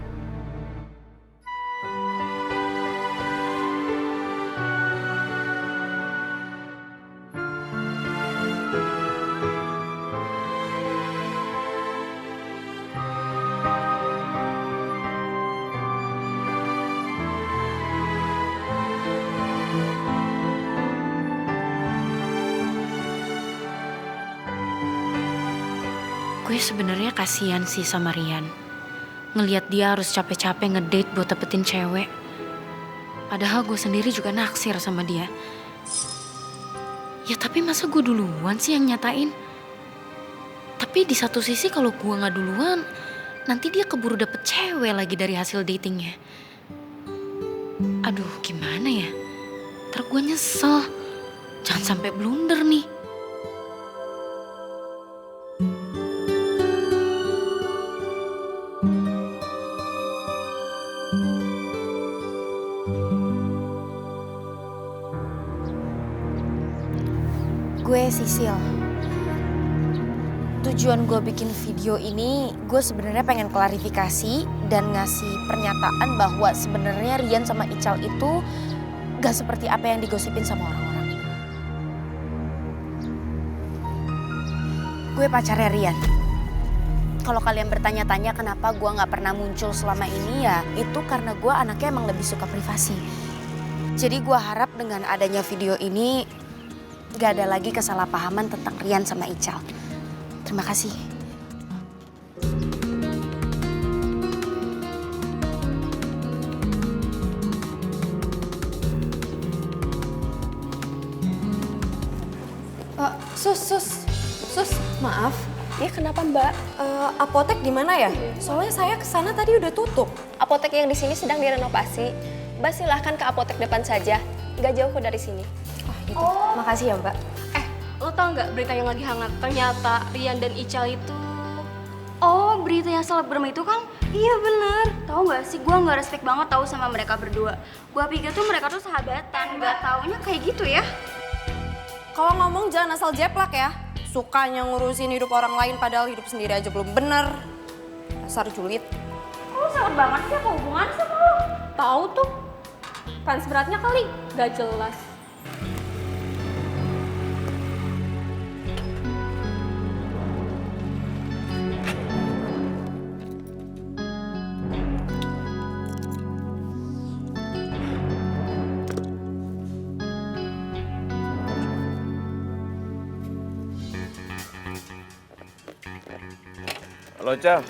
Gue sebenarnya kasihan sih sama Rian. Ngelihat dia harus capek-capek ngedate buat dapetin cewek. Padahal gue sendiri juga naksir sama dia. Ya tapi masa gue duluan sih yang nyatain? Tapi di satu sisi kalau gue gak duluan, nanti dia keburu dapet cewek lagi dari hasil datingnya. Aduh gimana ya? Ntar gue nyesel. Jangan sampai blunder nih. Gue Sisil. Tujuan gue bikin video ini, gue sebenarnya pengen klarifikasi dan ngasih pernyataan bahwa sebenarnya Rian sama Ical itu gak seperti apa yang digosipin sama orang-orang. Gue pacarnya Rian. Kalau kalian bertanya-tanya kenapa gue gak pernah muncul selama ini, ya itu karena gue anaknya emang lebih suka privasi. Jadi gue harap dengan adanya video ini gak ada lagi kesalahpahaman tentang Rian sama Ical. Terima kasih. Sus, maaf. Ya kenapa Mbak? Apotek di mana ya? Soalnya saya kesana tadi udah tutup. Apotek yang di sini sedang direnovasi. Mbak silahkan ke apotek depan saja. Nggak jauh kok dari sini. Gitu. Makasih ya Mbak. Lo tau nggak berita yang lagi hangat? Ternyata Rian dan Ical itu... Oh, berita yang selebgram itu kan? Iya bener. Tahu nggak sih, gue nggak respect banget tahu sama mereka berdua. Gue pikir tuh mereka tuh sahabatan. Nggak taunya kayak gitu ya. Kalau ngomong jangan asal jeplak ya. Sukanya ngurusin hidup orang lain padahal hidup sendiri aja belum bener. Dasar julid. Kok sangat banget sih apa hubungannya sama lo? Tahu tuh. Fans beratnya kali, gak jelas. Halo, Cal.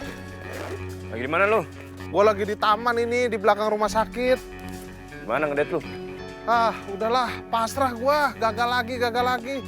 Lagi di mana lu? Gua lagi di taman ini, di belakang rumah sakit. Gimana ngedate lu? Udahlah, pasrah gua. Gagal lagi.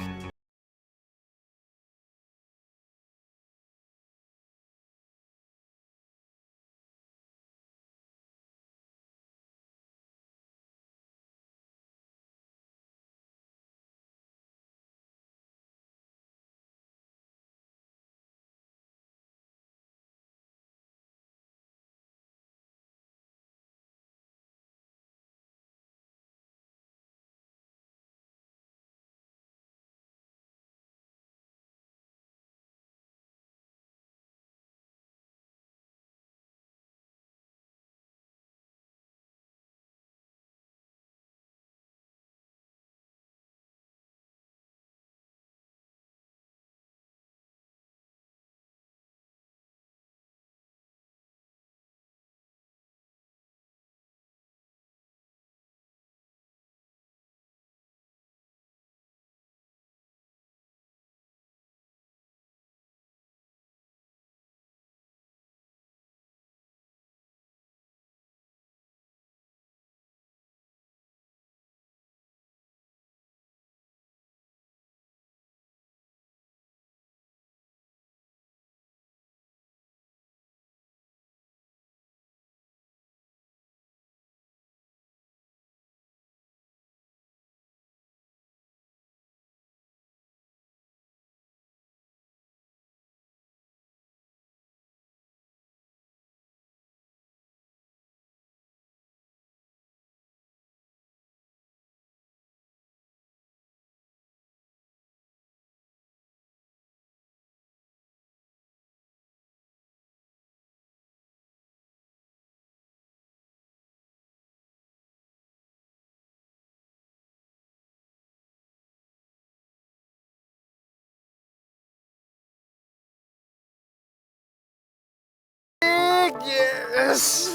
Yes!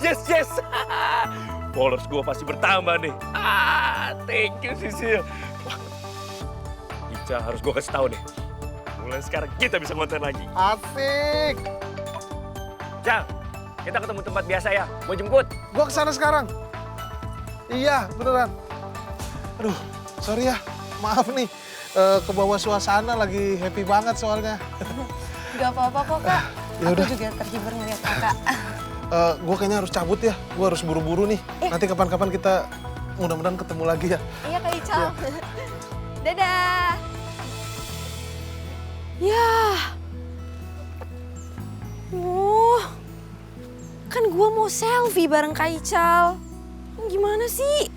Yes. Followers gue pasti bertambah nih. Thank you Sisil. Wah, Ica harus gue kasih tahu nih. Mulai sekarang kita bisa konten lagi. Asik! Jal, kita ketemu tempat biasa ya. Mau jemput? Gua kesana sekarang. Iya, beneran. Aduh, sorry ya. Maaf nih. Ke bawah suasana lagi happy banget soalnya. Gak apa-apa kok, Kak. Ya Aku udah. juga terhibur ngeliat Kakak. Gue kayaknya harus cabut ya. Gue harus buru-buru nih. Nanti kapan-kapan kita mudah-mudahan ketemu lagi ya. Iya Kak Ical. Dadah. Yah. Kan gue mau selfie bareng Kak Ical. Gimana sih?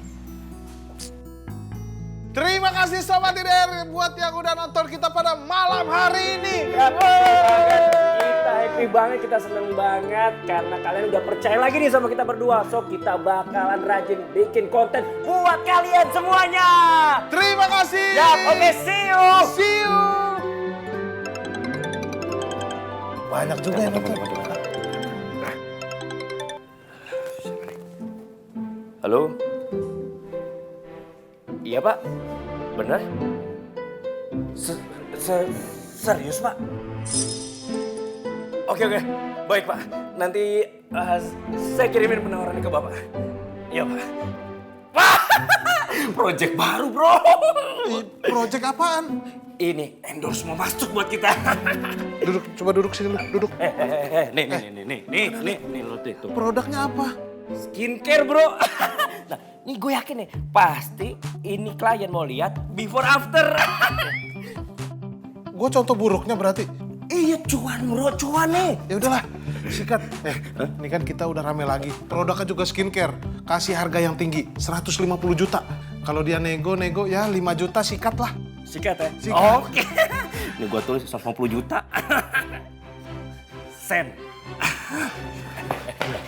Terima kasih Sobat IDR buat yang udah nonton kita pada malam hari ini. Kita happy banget, kita seneng banget karena kalian udah percaya lagi nih sama kita berdua. So kita bakalan rajin bikin konten buat kalian semuanya. Terima kasih. Yap, oke, see you. See you. Banyak juga yang nonton. Halo? Iya Pak, bener? Serius Pak? Oke, baik Pak. Nanti saya kirimin penawarannya ke Bapak. Iya Pak. Project baru bro. Project apaan? Ini endorse mau masuk buat kita. Duduk, coba duduk sini lu, duduk. Nih lo tuh itu. Produknya apa? Skincare bro. Nah, ini gue yakin nih, pasti ini klien mau lihat before after. Gue contoh buruknya berarti. Iya cuan bro, cuan nih. Ya udahlah, sikat. Ini kan kita udah rame lagi. Produknya juga skincare. Kasih harga yang tinggi, 150 juta. Kalau dia nego ya 5 juta sikat lah. Sikat ya? Sikat. Oke. Ini gue tulis 150 juta. Sen.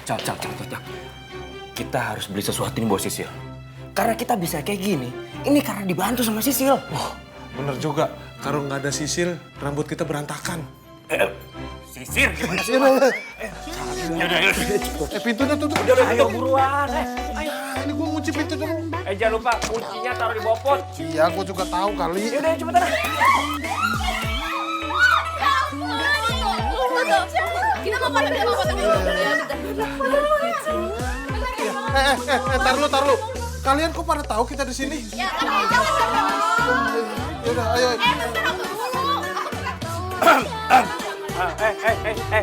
Cal. Kita harus beli sesuatu nih buat Sisil. Karena kita bisa kayak gini, ini karena dibantu sama Sisil. Oh, bener juga. Kalau nggak ada Sisil, rambut kita berantakan. Sisil gimana sih? Yaudah. Pintunya tutup. Udah, ayo buruan. Ayo. Ini gue ngunci pintu dulu. Jangan lupa kuncinya taruh di bawah pot. Iya, gue juga tahu kali. Yaudah, cepetan. Kita mau foto. Tar lu. Kalian kok pada tahu kita di sini? Ya, jangan. Yaudah, ayo.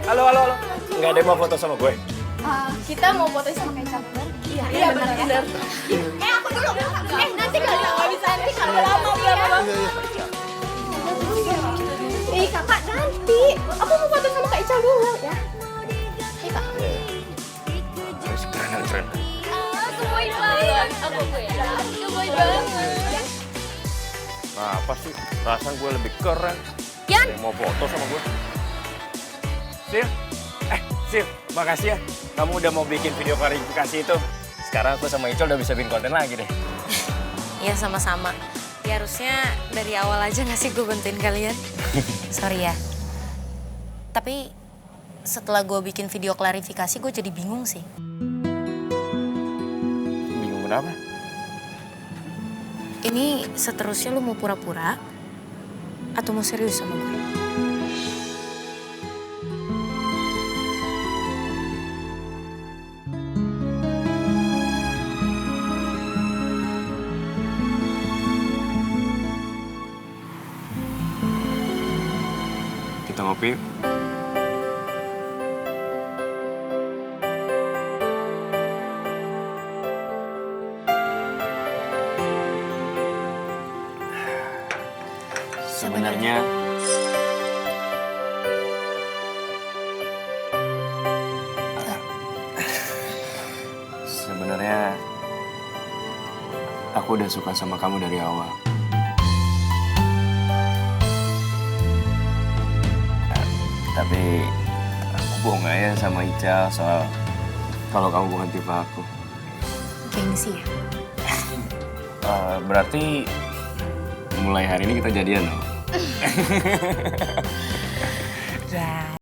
Halo. Nggak ada yang mau foto sama gue? Kita mau foto sama Kak Ical. Iya benar. Aku dulu. Nanti kalau nggak bisa nanti kalau lama berapa? Kakak nanti. Aku mau foto sama Kak Ical dulu ya. Iya Kak. Keren. Gemoy banget. Aku gue ya. Gemoy banget. Apa sih? Perasaan gue lebih keren. Yan. Yang mau foto sama gue. Sil, makasih ya. Kamu udah mau bikin video klarifikasi itu. Sekarang aku sama Icol udah bisa bikin konten lagi deh. Iya sama-sama. Ya harusnya dari awal aja gak sih gue bantuin kalian? Sorry ya. Tapi setelah gue bikin video klarifikasi gue jadi bingung sih. Bingung kenapa? Ini seterusnya lu mau pura-pura atau mau serius sama gue? Kita ngopi yuk. Sebenarnya aku udah suka sama kamu dari awal. Tapi aku bohong aja sama Ica soal kalau kamu bukan tipe aku. Gengsi ya? Berarti mulai hari ini kita jadian loh. aja.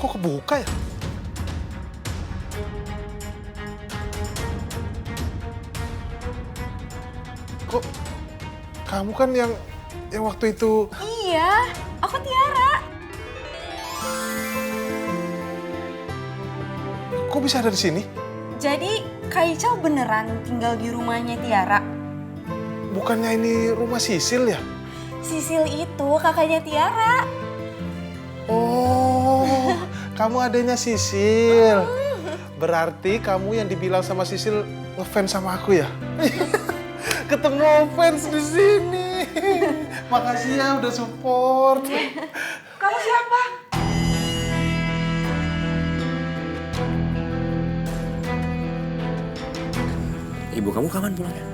Kok kebuka ya? Kok kamu kan yang waktu itu... Iya, aku Tiara. Kok bisa ada di sini? Jadi Kak Ical beneran tinggal di rumahnya Tiara? Bukannya ini rumah Sisil ya? Sisil itu kakaknya Tiara. Oh, kamu adanya Sisil. Berarti kamu yang dibilang sama Sisil ngefans sama aku ya? Ketemu fans di sini. Makasih ya udah support. Kamu siapa? Ibu kamu kapan pulangnya?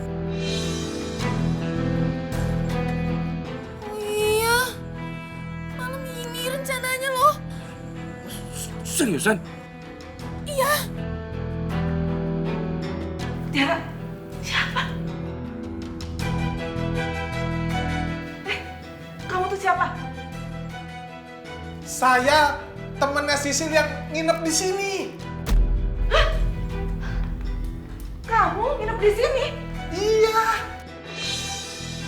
Oh iya, malam ini rencananya loh. Seriusan? Iya. Tiara, siapa? Kamu tuh siapa? Saya temennya Sisil yang nginep di sini. Kamu nginep di sini? Iya.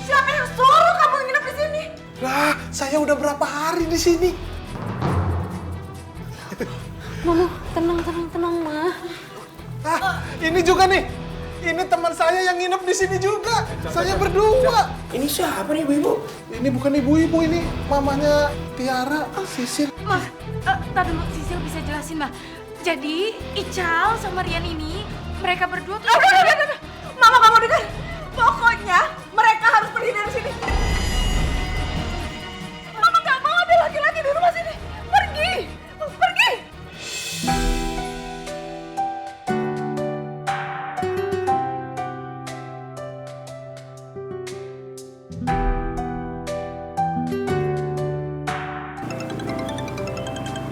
Siapa yang suruh kamu nginep di sini? Lah, saya udah berapa hari di sini? Mama, tenang, Ma. Ah, ini juga nih. Ini teman saya yang nginep di sini juga. Saya berdua. Ini siapa nih ibu-ibu? Ini bukan ibu-ibu, ini mamanya Tiara, Sisil. Ma, tadi dulu Sisil bisa jelasin, Ma. Jadi Ical sama Rian ini mereka berdua tuh... Udah. Mama kamu dengar. Pokoknya mereka harus pergi dari sini. Mama nggak mau ada laki-laki di rumah sini. Pergi.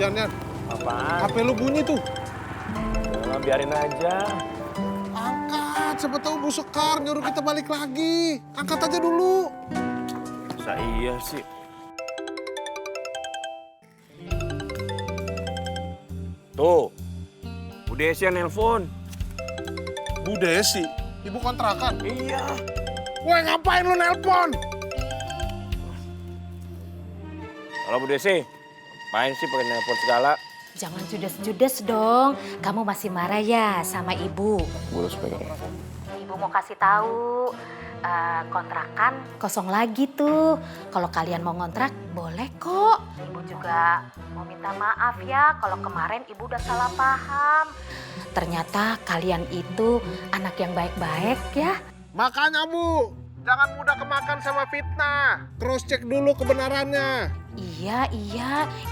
Yan. Apaan? HP lu bunyi tuh. Udah, biarin aja. Angkat, siapa tahu Bu Sekar nyuruh kita balik lagi. Angkat aja dulu. Masa iya sih? Tuh, Bu Desi yang nelpon. Bu Desi? Ibu kontrakan? Iya. Woi, ngapain lu nelpon? Halo Bu Desi, main sih pakai nelpon segala. Jangan judes-judes dong. Kamu masih marah ya sama ibu? Bulus pengen. Ibu mau kasih tahu kontrakan kosong lagi tuh. Kalau kalian mau ngontrak boleh kok. Ibu juga mau minta maaf ya kalau kemarin ibu udah salah paham. Ternyata kalian itu anak yang baik-baik ya. Makanya Bu, jangan mudah kemakan sama fitnah. Cross check dulu kebenarannya. Iya,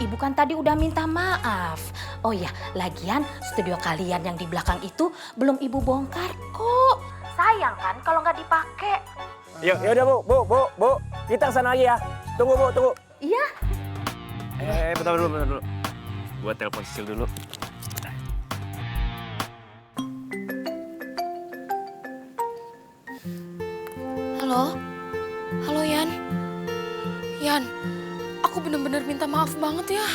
ibu kan tadi udah minta maaf. Oh ya, lagian studio kalian yang di belakang itu belum ibu bongkar kok. Sayang kan kalau nggak dipakai. Yaudah Bu. Kita kesana lagi ya. Tunggu Bu, tunggu. Iya. Bentar dulu. Gua telepon Sisil dulu. Halo Yan. Yan, aku bener-bener minta maaf banget ya.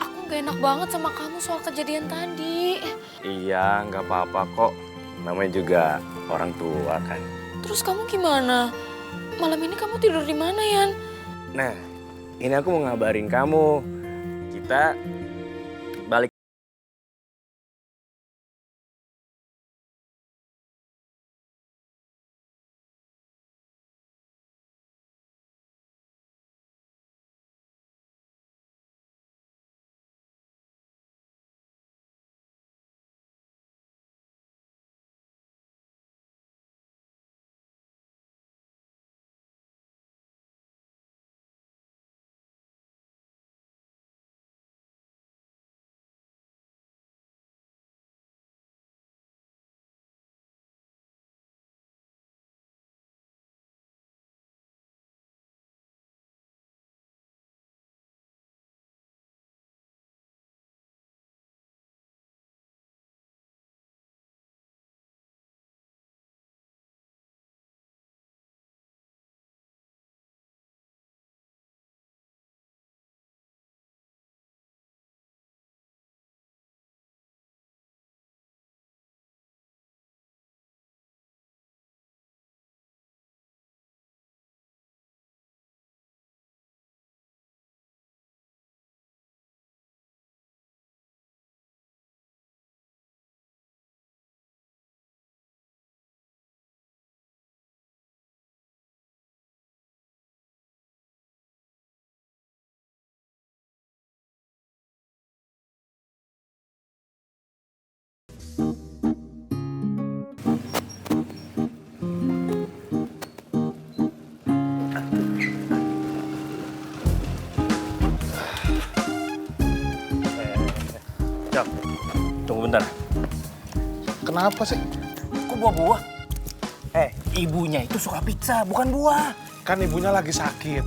Aku gak enak banget sama kamu soal kejadian tadi. Iya, nggak apa-apa kok. Namanya juga orang tua kan. Terus kamu gimana? Malam ini kamu tidur di mana, Yan? Nah, ini aku mau ngabarin kamu. Kita balik. Tunggu bentar. Kenapa sih? Kok buah-buah? Ibunya itu suka pizza, bukan buah. Kan ibunya lagi sakit.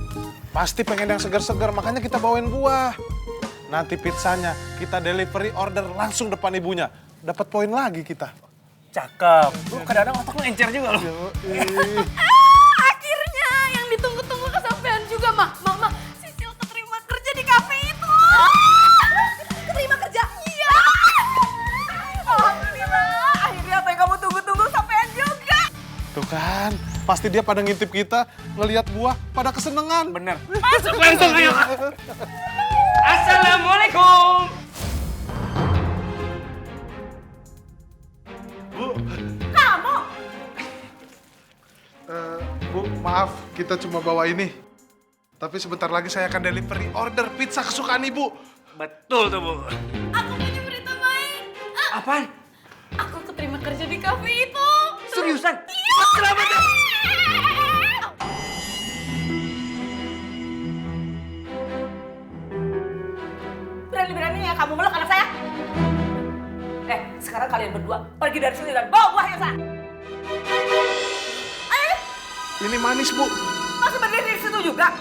Pasti pengen yang segar-segar, makanya kita bawain buah. Nanti pizzanya kita delivery order langsung depan ibunya. Dapat poin lagi kita. Cakep. Lu kadang-kadang otak lu encer juga loh. Akhirnya yang ditunggu-tunggu kesampaian juga, Mah. Sisil keterima kerja di kafe itu. Keterima kerja? Iya. Alhamdulillah, akhirnya apa yang kamu tunggu-tunggu sampean juga. Tuh kan, pasti dia pada ngintip kita, ngelihat buah, pada kesenengan. Bener. Masuk langsung, ayo. Assalamualaikum. Bu. Kamu? Bu, maaf, kita cuma bawa ini. Tapi sebentar lagi saya akan delivery order pizza kesukaan ibu. Betul tuh, Bu. Aku punya berita baik. Apaan? Aku keterima kerja di kafe itu. Seriusan? Iya. Selamat ya. Berani-beraninya kamu meluk anak saya. Sekarang kalian berdua pergi dari sini dan bawa buah yang sah. Ini manis, Bu. Masih berdiri di situ juga.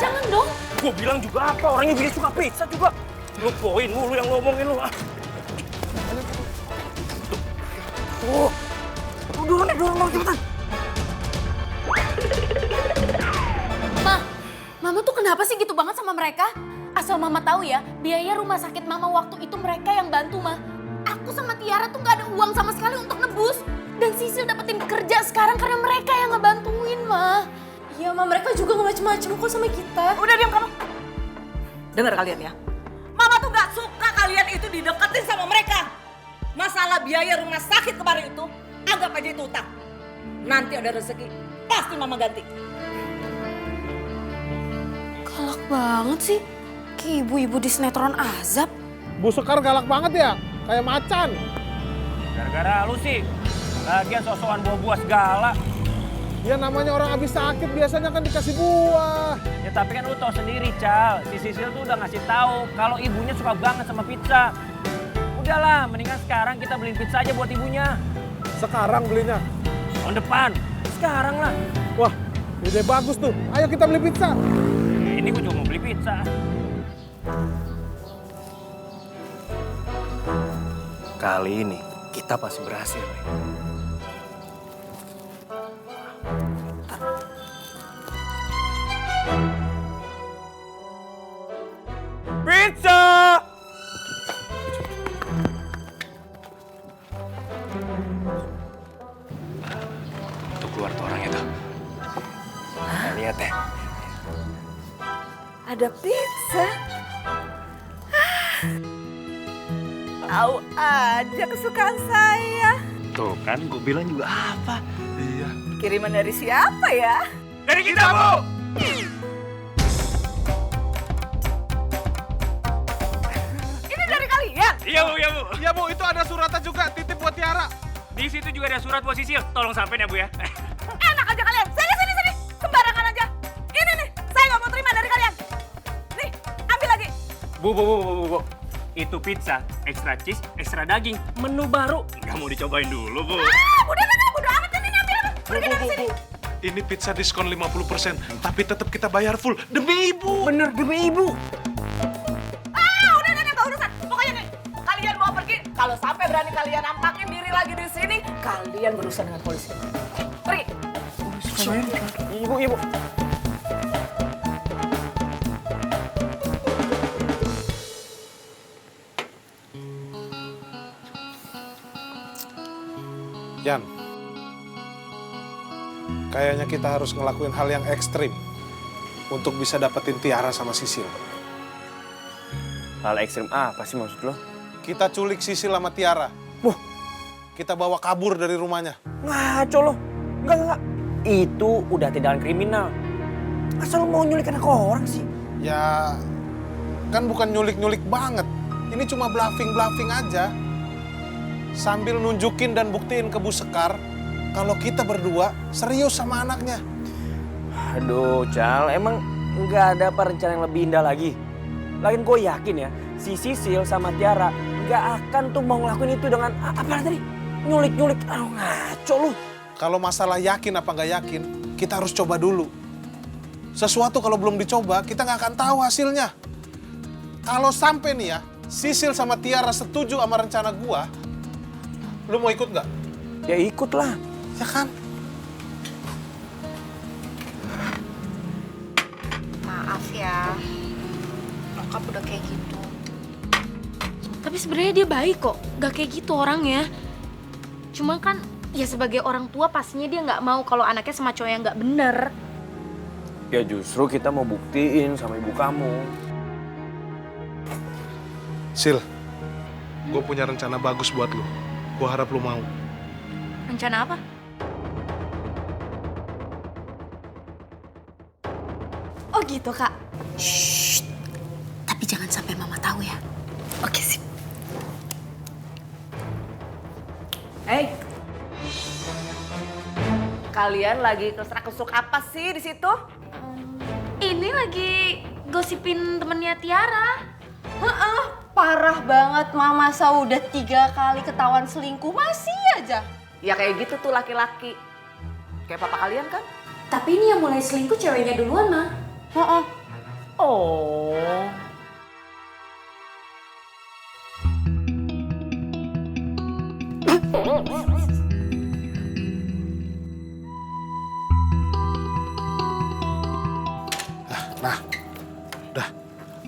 Jangan dong. Gue bilang juga apa, orangnya dia suka pizza juga. Lu poin mulu yang ngomongin lu. Tuh. Dorong cepetan. Mama tuh kenapa sih gitu banget sama mereka? Asal Mama tahu ya, biaya rumah sakit Mama waktu itu mereka yang bantu, Ma. Aku sama Tiara tuh gak ada uang sama sekali untuk nebus. Dan Sisil dapetin kerja sekarang karena mereka yang ngebantuin, Ma. Iya, Ma, mereka juga gak macem-macem kok sama kita. Udah diam kamu. Dengar kalian ya. Mama tuh gak suka kalian itu dideketin sama mereka. Masalah biaya rumah sakit kemarin itu, anggap aja itu utang. Nanti ada rezeki, pasti Mama ganti. Galak banget sih. Kayak ibu-ibu di sinetron azab. Bu Sekar galak banget ya, kayak macan. Gara-gara lu sih. Lagian sosokan buah-buah segala. Ya namanya orang habis sakit biasanya kan dikasih buah. Ya tapi kan lu tau sendiri, Cal. Si Sisil tuh udah ngasih tahu kalau ibunya suka banget sama pizza. Udahlah, mendingan sekarang kita beliin pizza aja buat ibunya. Sekarang belinya? Tahun depan. Sekarang lah. Wah, ide bagus tuh. Ayo kita beli pizza. Ini gue cuma mau beli pizza. Kali ini kita pasti berhasil. Pizza! Tuh keluar tuh orangnya tuh. Nah, lihat ya. Ada pizza. Tahu aja kesukaan saya. Tuh kan, gue bilang juga apa? Iya. Kiriman dari siapa ya? Dari kita, Bu! Ini dari kalian? Iya, Bu, iya, Bu. Iya, Bu, itu ada suratnya juga, titip buat Tiara. Di situ juga ada surat buat Sisil. Tolong sampein ya, Bu ya. Enak aja kalian. Sini. Sembarangan aja. Ini nih, saya nggak mau terima dari kalian. Nih, ambil lagi. Bu. Itu pizza, extra cheese, extra daging. Menu baru. Nggak mau dicobain dulu, Bu. Udah amat ini ambil. Pergi dari sini. Ini pizza diskon 50%, tapi tetap kita bayar full. Demi ibu. Bener, demi ibu. Udah, nggak urusan. Pokoknya nih, kalian mau pergi. Kalau sampai berani kalian nampakin diri lagi di sini, kalian berurusan dengan polisi. Pergi. Ibu. Yan, kayaknya kita harus ngelakuin hal yang ekstrim untuk bisa dapetin Tiara sama Sisil. Hal ekstrim apa sih maksud lo? Kita culik Sisil sama Tiara. Kita bawa kabur dari rumahnya. Ngaco lo. Enggak. Itu udah tindakan kriminal. Asal lo mau nyulik anak orang sih? Ya, kan bukan nyulik-nyulik banget. Ini cuma bluffing aja. Sambil nunjukin dan buktiin ke Bu Sekar kalau kita berdua serius sama anaknya. Aduh, Cal, emang nggak ada apa rencana yang lebih indah lagi? Lagian gue yakin ya, si Sisil sama Tiara nggak akan tuh mau ngelakuin itu dengan apa tadi? Nyulik-nyulik. Aduh, ngaco lu. Kalau masalah yakin apa nggak yakin, kita harus coba dulu. Sesuatu kalau belum dicoba, kita nggak akan tahu hasilnya. Kalau sampai nih ya, Sisil sama Tiara setuju sama rencana gua, lu mau ikut nggak? Ya ikut lah. Ya kan? Maaf ya, nyokap udah kayak gitu. Tapi sebenarnya dia baik kok, gak kayak gitu orangnya. Cuma kan ya sebagai orang tua pastinya dia nggak mau kalau anaknya sama cowok yang nggak bener. Ya justru kita mau buktiin sama ibu kamu. Sil, gue punya rencana bagus buat lu. Gue harap lu mau. Rencana apa? Oh gitu, Kak. Shh. Tapi jangan sampai Mama tahu ya. Oke, sip. Hey. Kalian lagi kesrak-kesuk apa sih di situ? Ini lagi gosipin temennya Tiara. Parah banget, Mama Sa udah 3 kali ketahuan selingkuh, masih aja. Ya kayak gitu tuh laki-laki. Kayak papa kalian kan? Tapi ini yang mulai selingkuh ceweknya duluan, Ma. Oh. Nah, udah.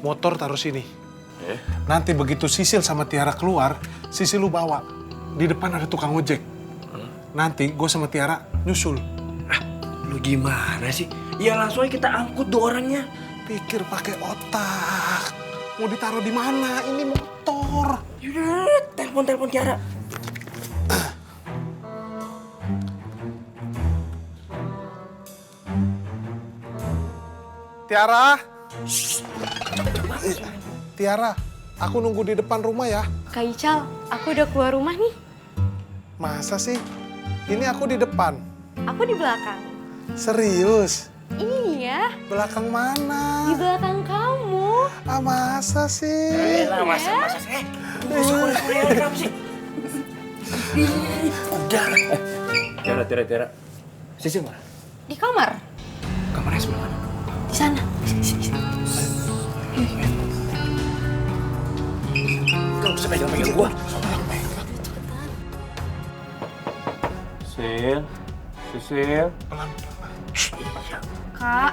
Motor taruh sini. Nanti begitu Sisil sama Tiara keluar, Sisil lu bawa. Di depan ada tukang ojek. Nanti gue sama Tiara nyusul. Lu gimana sih? Ya langsung aja kita angkut 2 orangnya. Pikir pakai otak. Mau ditaruh di mana? Ini motor. Yaudah, telepon Tiara. Tiara. Tiara, aku nunggu di depan rumah ya. Kak Ical, aku udah keluar rumah nih. Masa sih? Ini aku di depan. Aku di belakang. Serius? Iya. Belakang mana? Di belakang kamu. Ah, masa sih? Masa sih? Kenapa sih? Udah. Tiara. Sisil mana? Di kamar. Kamarnya sebelah mana? Di sana. Gak usah pegang gua. Sisil. Pelan. Kak.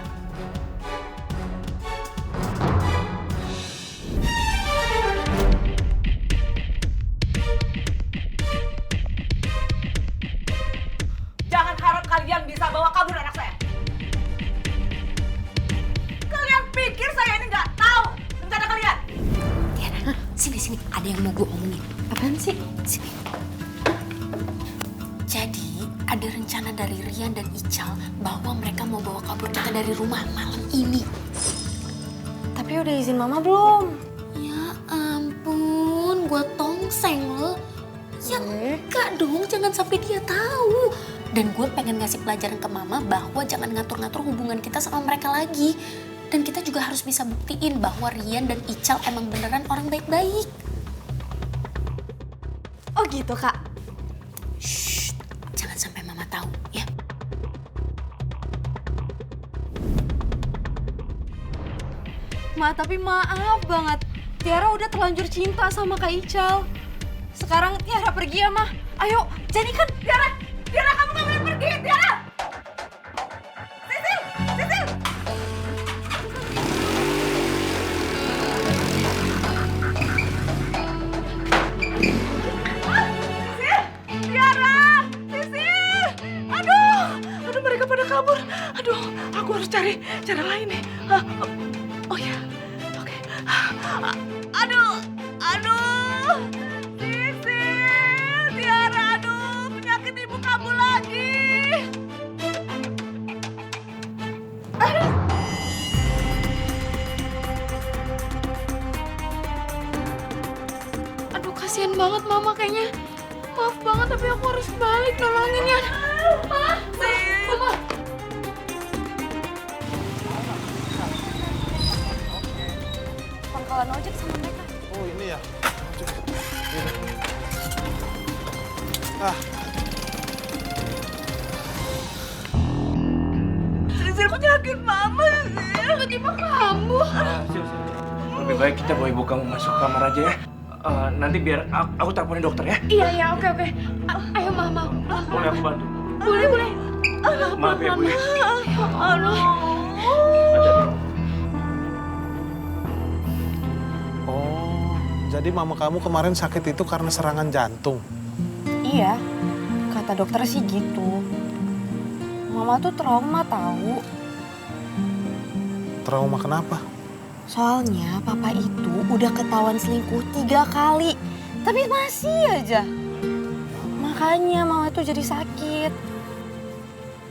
Jangan harap kalian bisa bawa kabur anak saya. Kalian pikir saya ini nggak tahu rencana kalian? Tiara, sini. Ada yang mau gue omongin. Apaan sih? Sini. Jadi, ada rencana dari Rian dan Ical bahwa mereka mau bawa kabur kita dari rumah malam ini. Tapi udah izin mama belum? Ya ampun, gue tongseng loh. Ya enggak dong, jangan sampai dia tahu. Dan gue pengen ngasih pelajaran ke mama bahwa jangan ngatur-ngatur hubungan kita sama mereka lagi. Dan kita juga harus bisa buktiin bahwa Rian dan Ical emang beneran orang baik-baik. Oh gitu, Kak. Shh, jangan sampai mama tahu ya. Ma, tapi maaf banget. Tiara udah terlanjur cinta sama Kak Ical. Sekarang Tiara pergi ya, Ma. Ayo, jadikan Tiara. Tiara, kamu gak boleh pergi, Tiara. Sisil. Tiara, Sisil. Aduh, mereka pada kabur. Aduh, aku harus cari cara lain nih. Oh ya, oke. Aduh. Sisil, Tiara, aduh, penyakit ibu kamu lagi. Aduh, kasihan banget mama kayaknya. Maaf banget tapi aku harus balik nolongin ya. Mama. Pangkalan ojek sama mereka. Oh ini ya. Sisil, penyakit mama, Sisil. Tiba-tiba kamu. Sil. Lebih baik kita bawa ibu kamu masuk kamar aja ya. Nanti biar aku teleponin dokter ya. Iya, oke. Ayo mama. Boleh aku bantu? Boleh. Maaf ya, Bu. Oh, jadi mama kamu kemarin sakit itu karena serangan jantung. Iya, kata dokter sih gitu. Mama tuh trauma tahu. Trauma kenapa? Soalnya papa itu udah ketahuan selingkuh 3 kali. Tapi masih aja. Makanya mama tuh jadi sakit.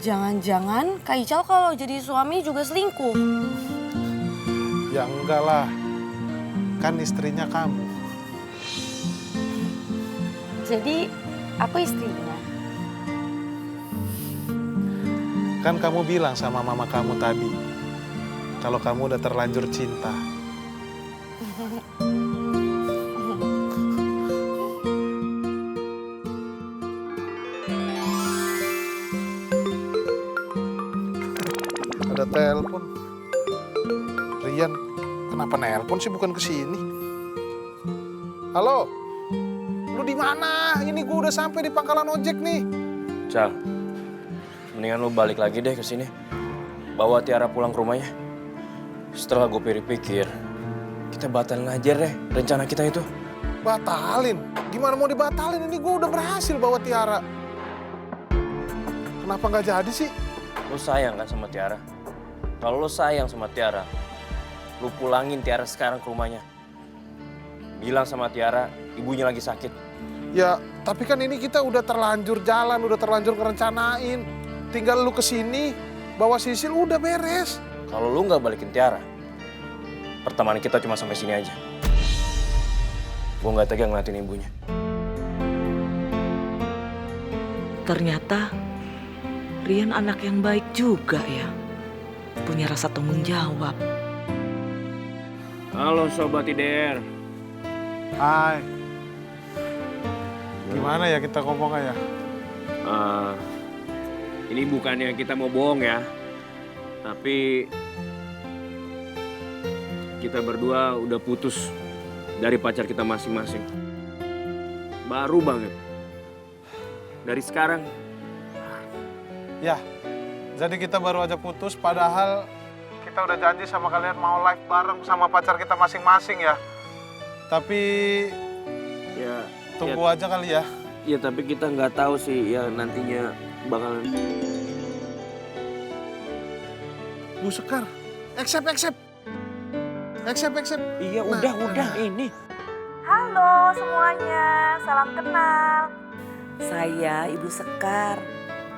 Jangan-jangan Kak Ical kalau jadi suami juga selingkuh. Ya enggak lah. Kan istrinya kamu. Jadi aku istrinya. Kan kamu bilang sama mama kamu tadi, kalau kamu udah terlanjur cinta. Ada telepon. Rian, kenapa nelpon sih bukan ke sini? Halo, lu di mana? Ini gua udah sampai di pangkalan ojek nih. Cal, mendingan lu balik lagi deh ke sini. Bawa Tiara pulang ke rumahnya. Setelah gue pikir-pikir, kita batalin aja deh rencana kita itu. Batalin? Gimana mau dibatalin? Ini gue udah berhasil bawa Tiara. Kenapa nggak jadi sih? Lu sayang kan sama Tiara? Kalau lu sayang sama Tiara, lu pulangin Tiara sekarang ke rumahnya. Bilang sama Tiara, ibunya lagi sakit. Ya, tapi kan ini kita udah terlanjur jalan, udah terlanjur ngerencanain. Tinggal lu kesini, bawa Sisil, udah beres. Kalau lu nggak balikin Tiara, pertemanan kita cuma sampai sini aja. Gue nggak tega ngeliatin ibunya. Ternyata Rian anak yang baik juga ya. Punya rasa tanggung jawab. Halo Sobat IDR. Hai, Gimana ya kita ngomongnya ya? Ini bukannya kita mau bohong ya, tapi kita berdua udah putus dari pacar kita masing-masing. Baru banget. Dari sekarang. Ya, jadi kita baru aja putus padahal kita udah janji sama kalian mau live bareng sama pacar kita masing-masing ya. Tapi ya tunggu aja kali ya. Ya tapi kita nggak tahu sih ya nantinya bakalan. Bu Sekar, accept. Iya udah ini. Halo semuanya, salam kenal. Saya Ibu Sekar,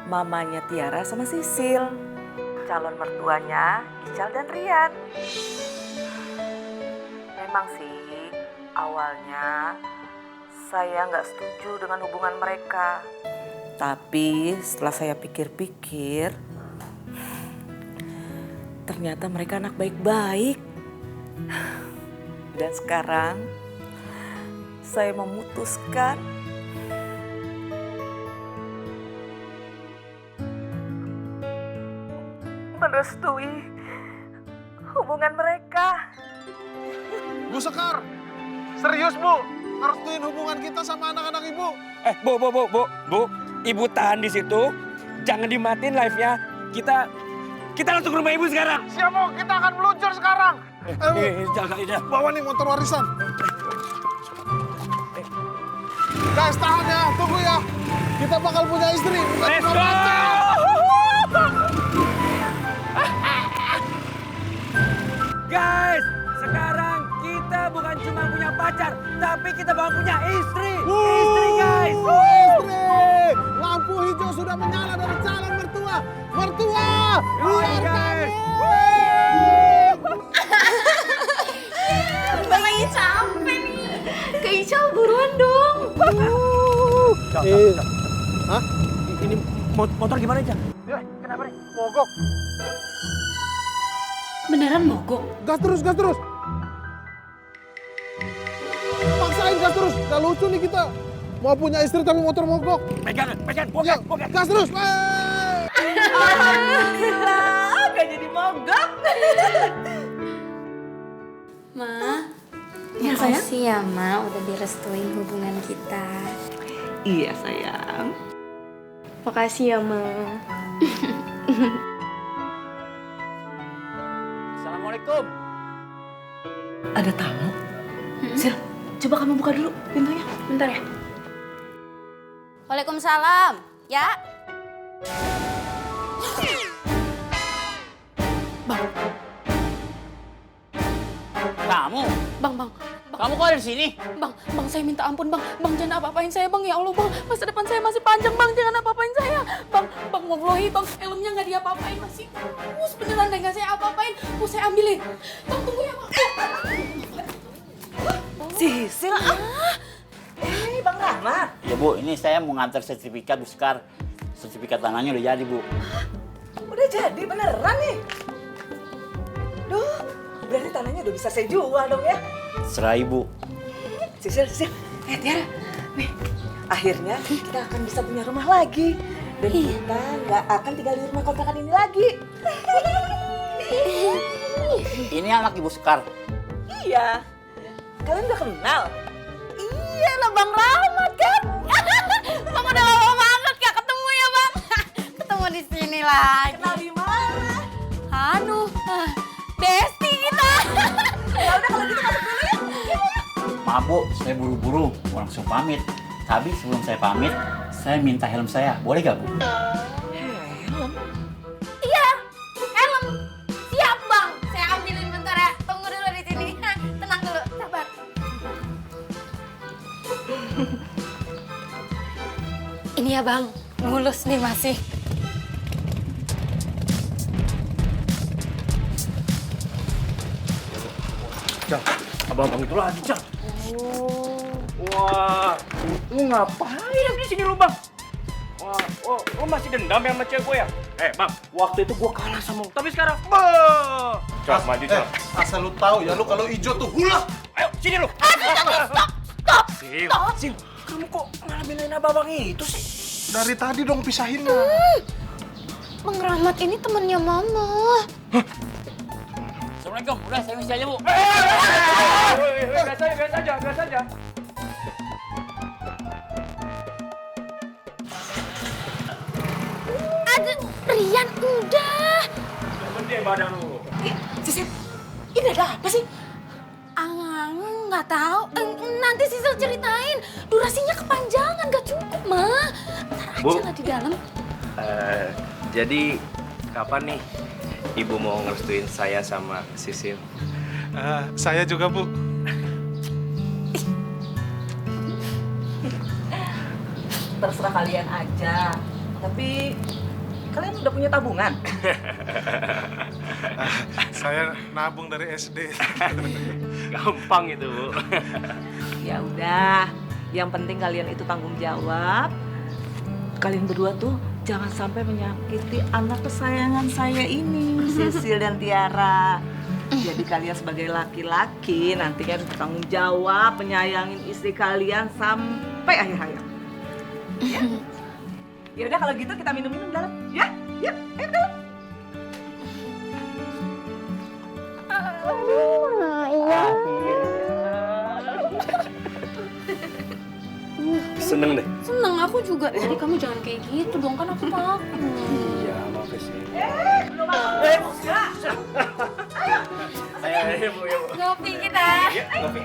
mamanya Tiara sama Sisil. Calon mertuanya Ical dan Rian. Memang sih awalnya saya nggak setuju dengan hubungan mereka. Tapi setelah saya pikir-pikir, ternyata mereka anak baik-baik. Dan sekarang saya memutuskan merestui hubungan mereka. Bu Sekar, serius Bu, ngerestuin hubungan kita sama anak-anak Ibu. Bu, Ibu tahan di situ, jangan dimatiin live-nya. Kita langsung ke rumah Ibu sekarang. Siap Bu, kita akan meluncur sekarang. Jaga lidah. Bawa nih motor warisan. Guys, tahan ya, tunggu ya. Kita bakal punya istri, bukan Let's cuma go! pacar. Guys, sekarang kita bukan cuma punya pacar, tapi kita bakal punya istri. Istri, guys. Istri! Lampu hijau sudah menyala dari calon mertua. Mertua! Lihat guys. Bang lagi capek nih. Ke Ical buruan dong. Hah? Ini motor gimana, Cak? Ya, kenapa nih? Mogok. Beneran mogok? Gas terus. Paksain gas terus. Gak lucu nih kita. Mau punya istri tapi motor mogok. Pegang, Ya, gas terus. Alhamdulillah, gak jadi mogok. Ma, Ya, makasih ya Ma udah direstuin hubungan kita. Iya sayang. Makasih ya, Ma. Assalamualaikum. Ada tamu? Sil, coba kamu buka dulu pintunya. Bentar ya. Waalaikumsalam. Ya. Kamu? Bang. Kamu kok ada di sini? Bang, saya minta ampun, Bang. Bang, jangan apa-apain saya, Bang. Ya Allah, Bang. Masa depan saya masih panjang, Bang. Jangan apa-apain saya. Bang, wallahi, Bang. Helmnya nggak diapa-apain. Masih beneran deh nggak saya apa-apain. Saya ambilin. Bang, tunggu ya, Bang. Sisil, Bang Rahmat. Ya Bu, ini saya mau ngantar sertifikat Bu Sekar. Sertifikat tanahnya udah jadi Bu. Udah jadi beneran nih. Duh, berarti tanahnya udah bisa saya jual dong ya. Serah Ibu. Sisil. Tiara, nih. Akhirnya kita akan bisa punya rumah lagi. Dan kita nggak akan tinggal di rumah kontrakan ini lagi. Ini anak Ibu Sekar. Iya. Kalian udah kenal? Iya lah Bang Rahmat kan. Bang udah lama banget gak ketemu ya Bang. Ketemu di sini lagi. Kenal di mana? Besti kita. Ya udah kalau gitu masuk dulu ya. Maaf Bu, saya buru-buru mau langsung pamit. Tapi sebelum saya pamit, saya minta helm saya. Boleh gak Bu? Helm? Iya, helm. Siap Bang. Saya ambilin bentar ya. Tunggu dulu di sini. Tenang dulu, sabar. Ini ya Bang, mulus nih masih. Cak, abang-abang itu lagi, Cak. Wah, lu ngapain di sini lu, Bang? Wah, lu masih dendam ya sama cewek gue ya? Bang, waktu itu gue kalah sama lu, tapi sekarang, Cak, maju, Cak. Asal lu tahu ya, lu kalau hijau tuh hula. Ayo, sini lu. Stop. Sil, Kamu kok malah belain abang itu sih? Dari tadi dong pisahinnya. Bang Rahmat ini temennya Mama. Assalamualaikum, udah saya misi aja bu. Biasa aja. Aduh, Rian udah. Penting badan lu. Sisil, ini ada apa sih? Nggak tahu. Nanti Sisil ceritain. Durasinya kepanjangan, nggak cukup, Ma. Ntar aja Bu. lah di dalam. Jadi kapan nih Ibu mau ngerestuin saya sama Sisil? Saya juga, Bu. Terserah kalian aja. Tapi kalian udah punya tabungan? Saya nabung dari SD. Gampang itu, Bu. Ya udah, yang penting kalian itu tanggung jawab. Kalian berdua tuh jangan sampai menyakiti anak kesayangan saya ini, Sisil dan Tiara. Jadi kalian sebagai laki-laki nanti kan bertanggung jawab menyayangin istri kalian sampai akhir hayat. Ya? Ya udah kalau gitu kita minum-minum dalam, ya? Yuk, ayo dalam. Seneng deh. Seneng aku juga. Jadi kamu jangan kayak gitu dong, kan aku takut. Iya, maaf ya sih. Belum mau. Ayo. Ayo, Bu. Ngopi kita. Ngopi.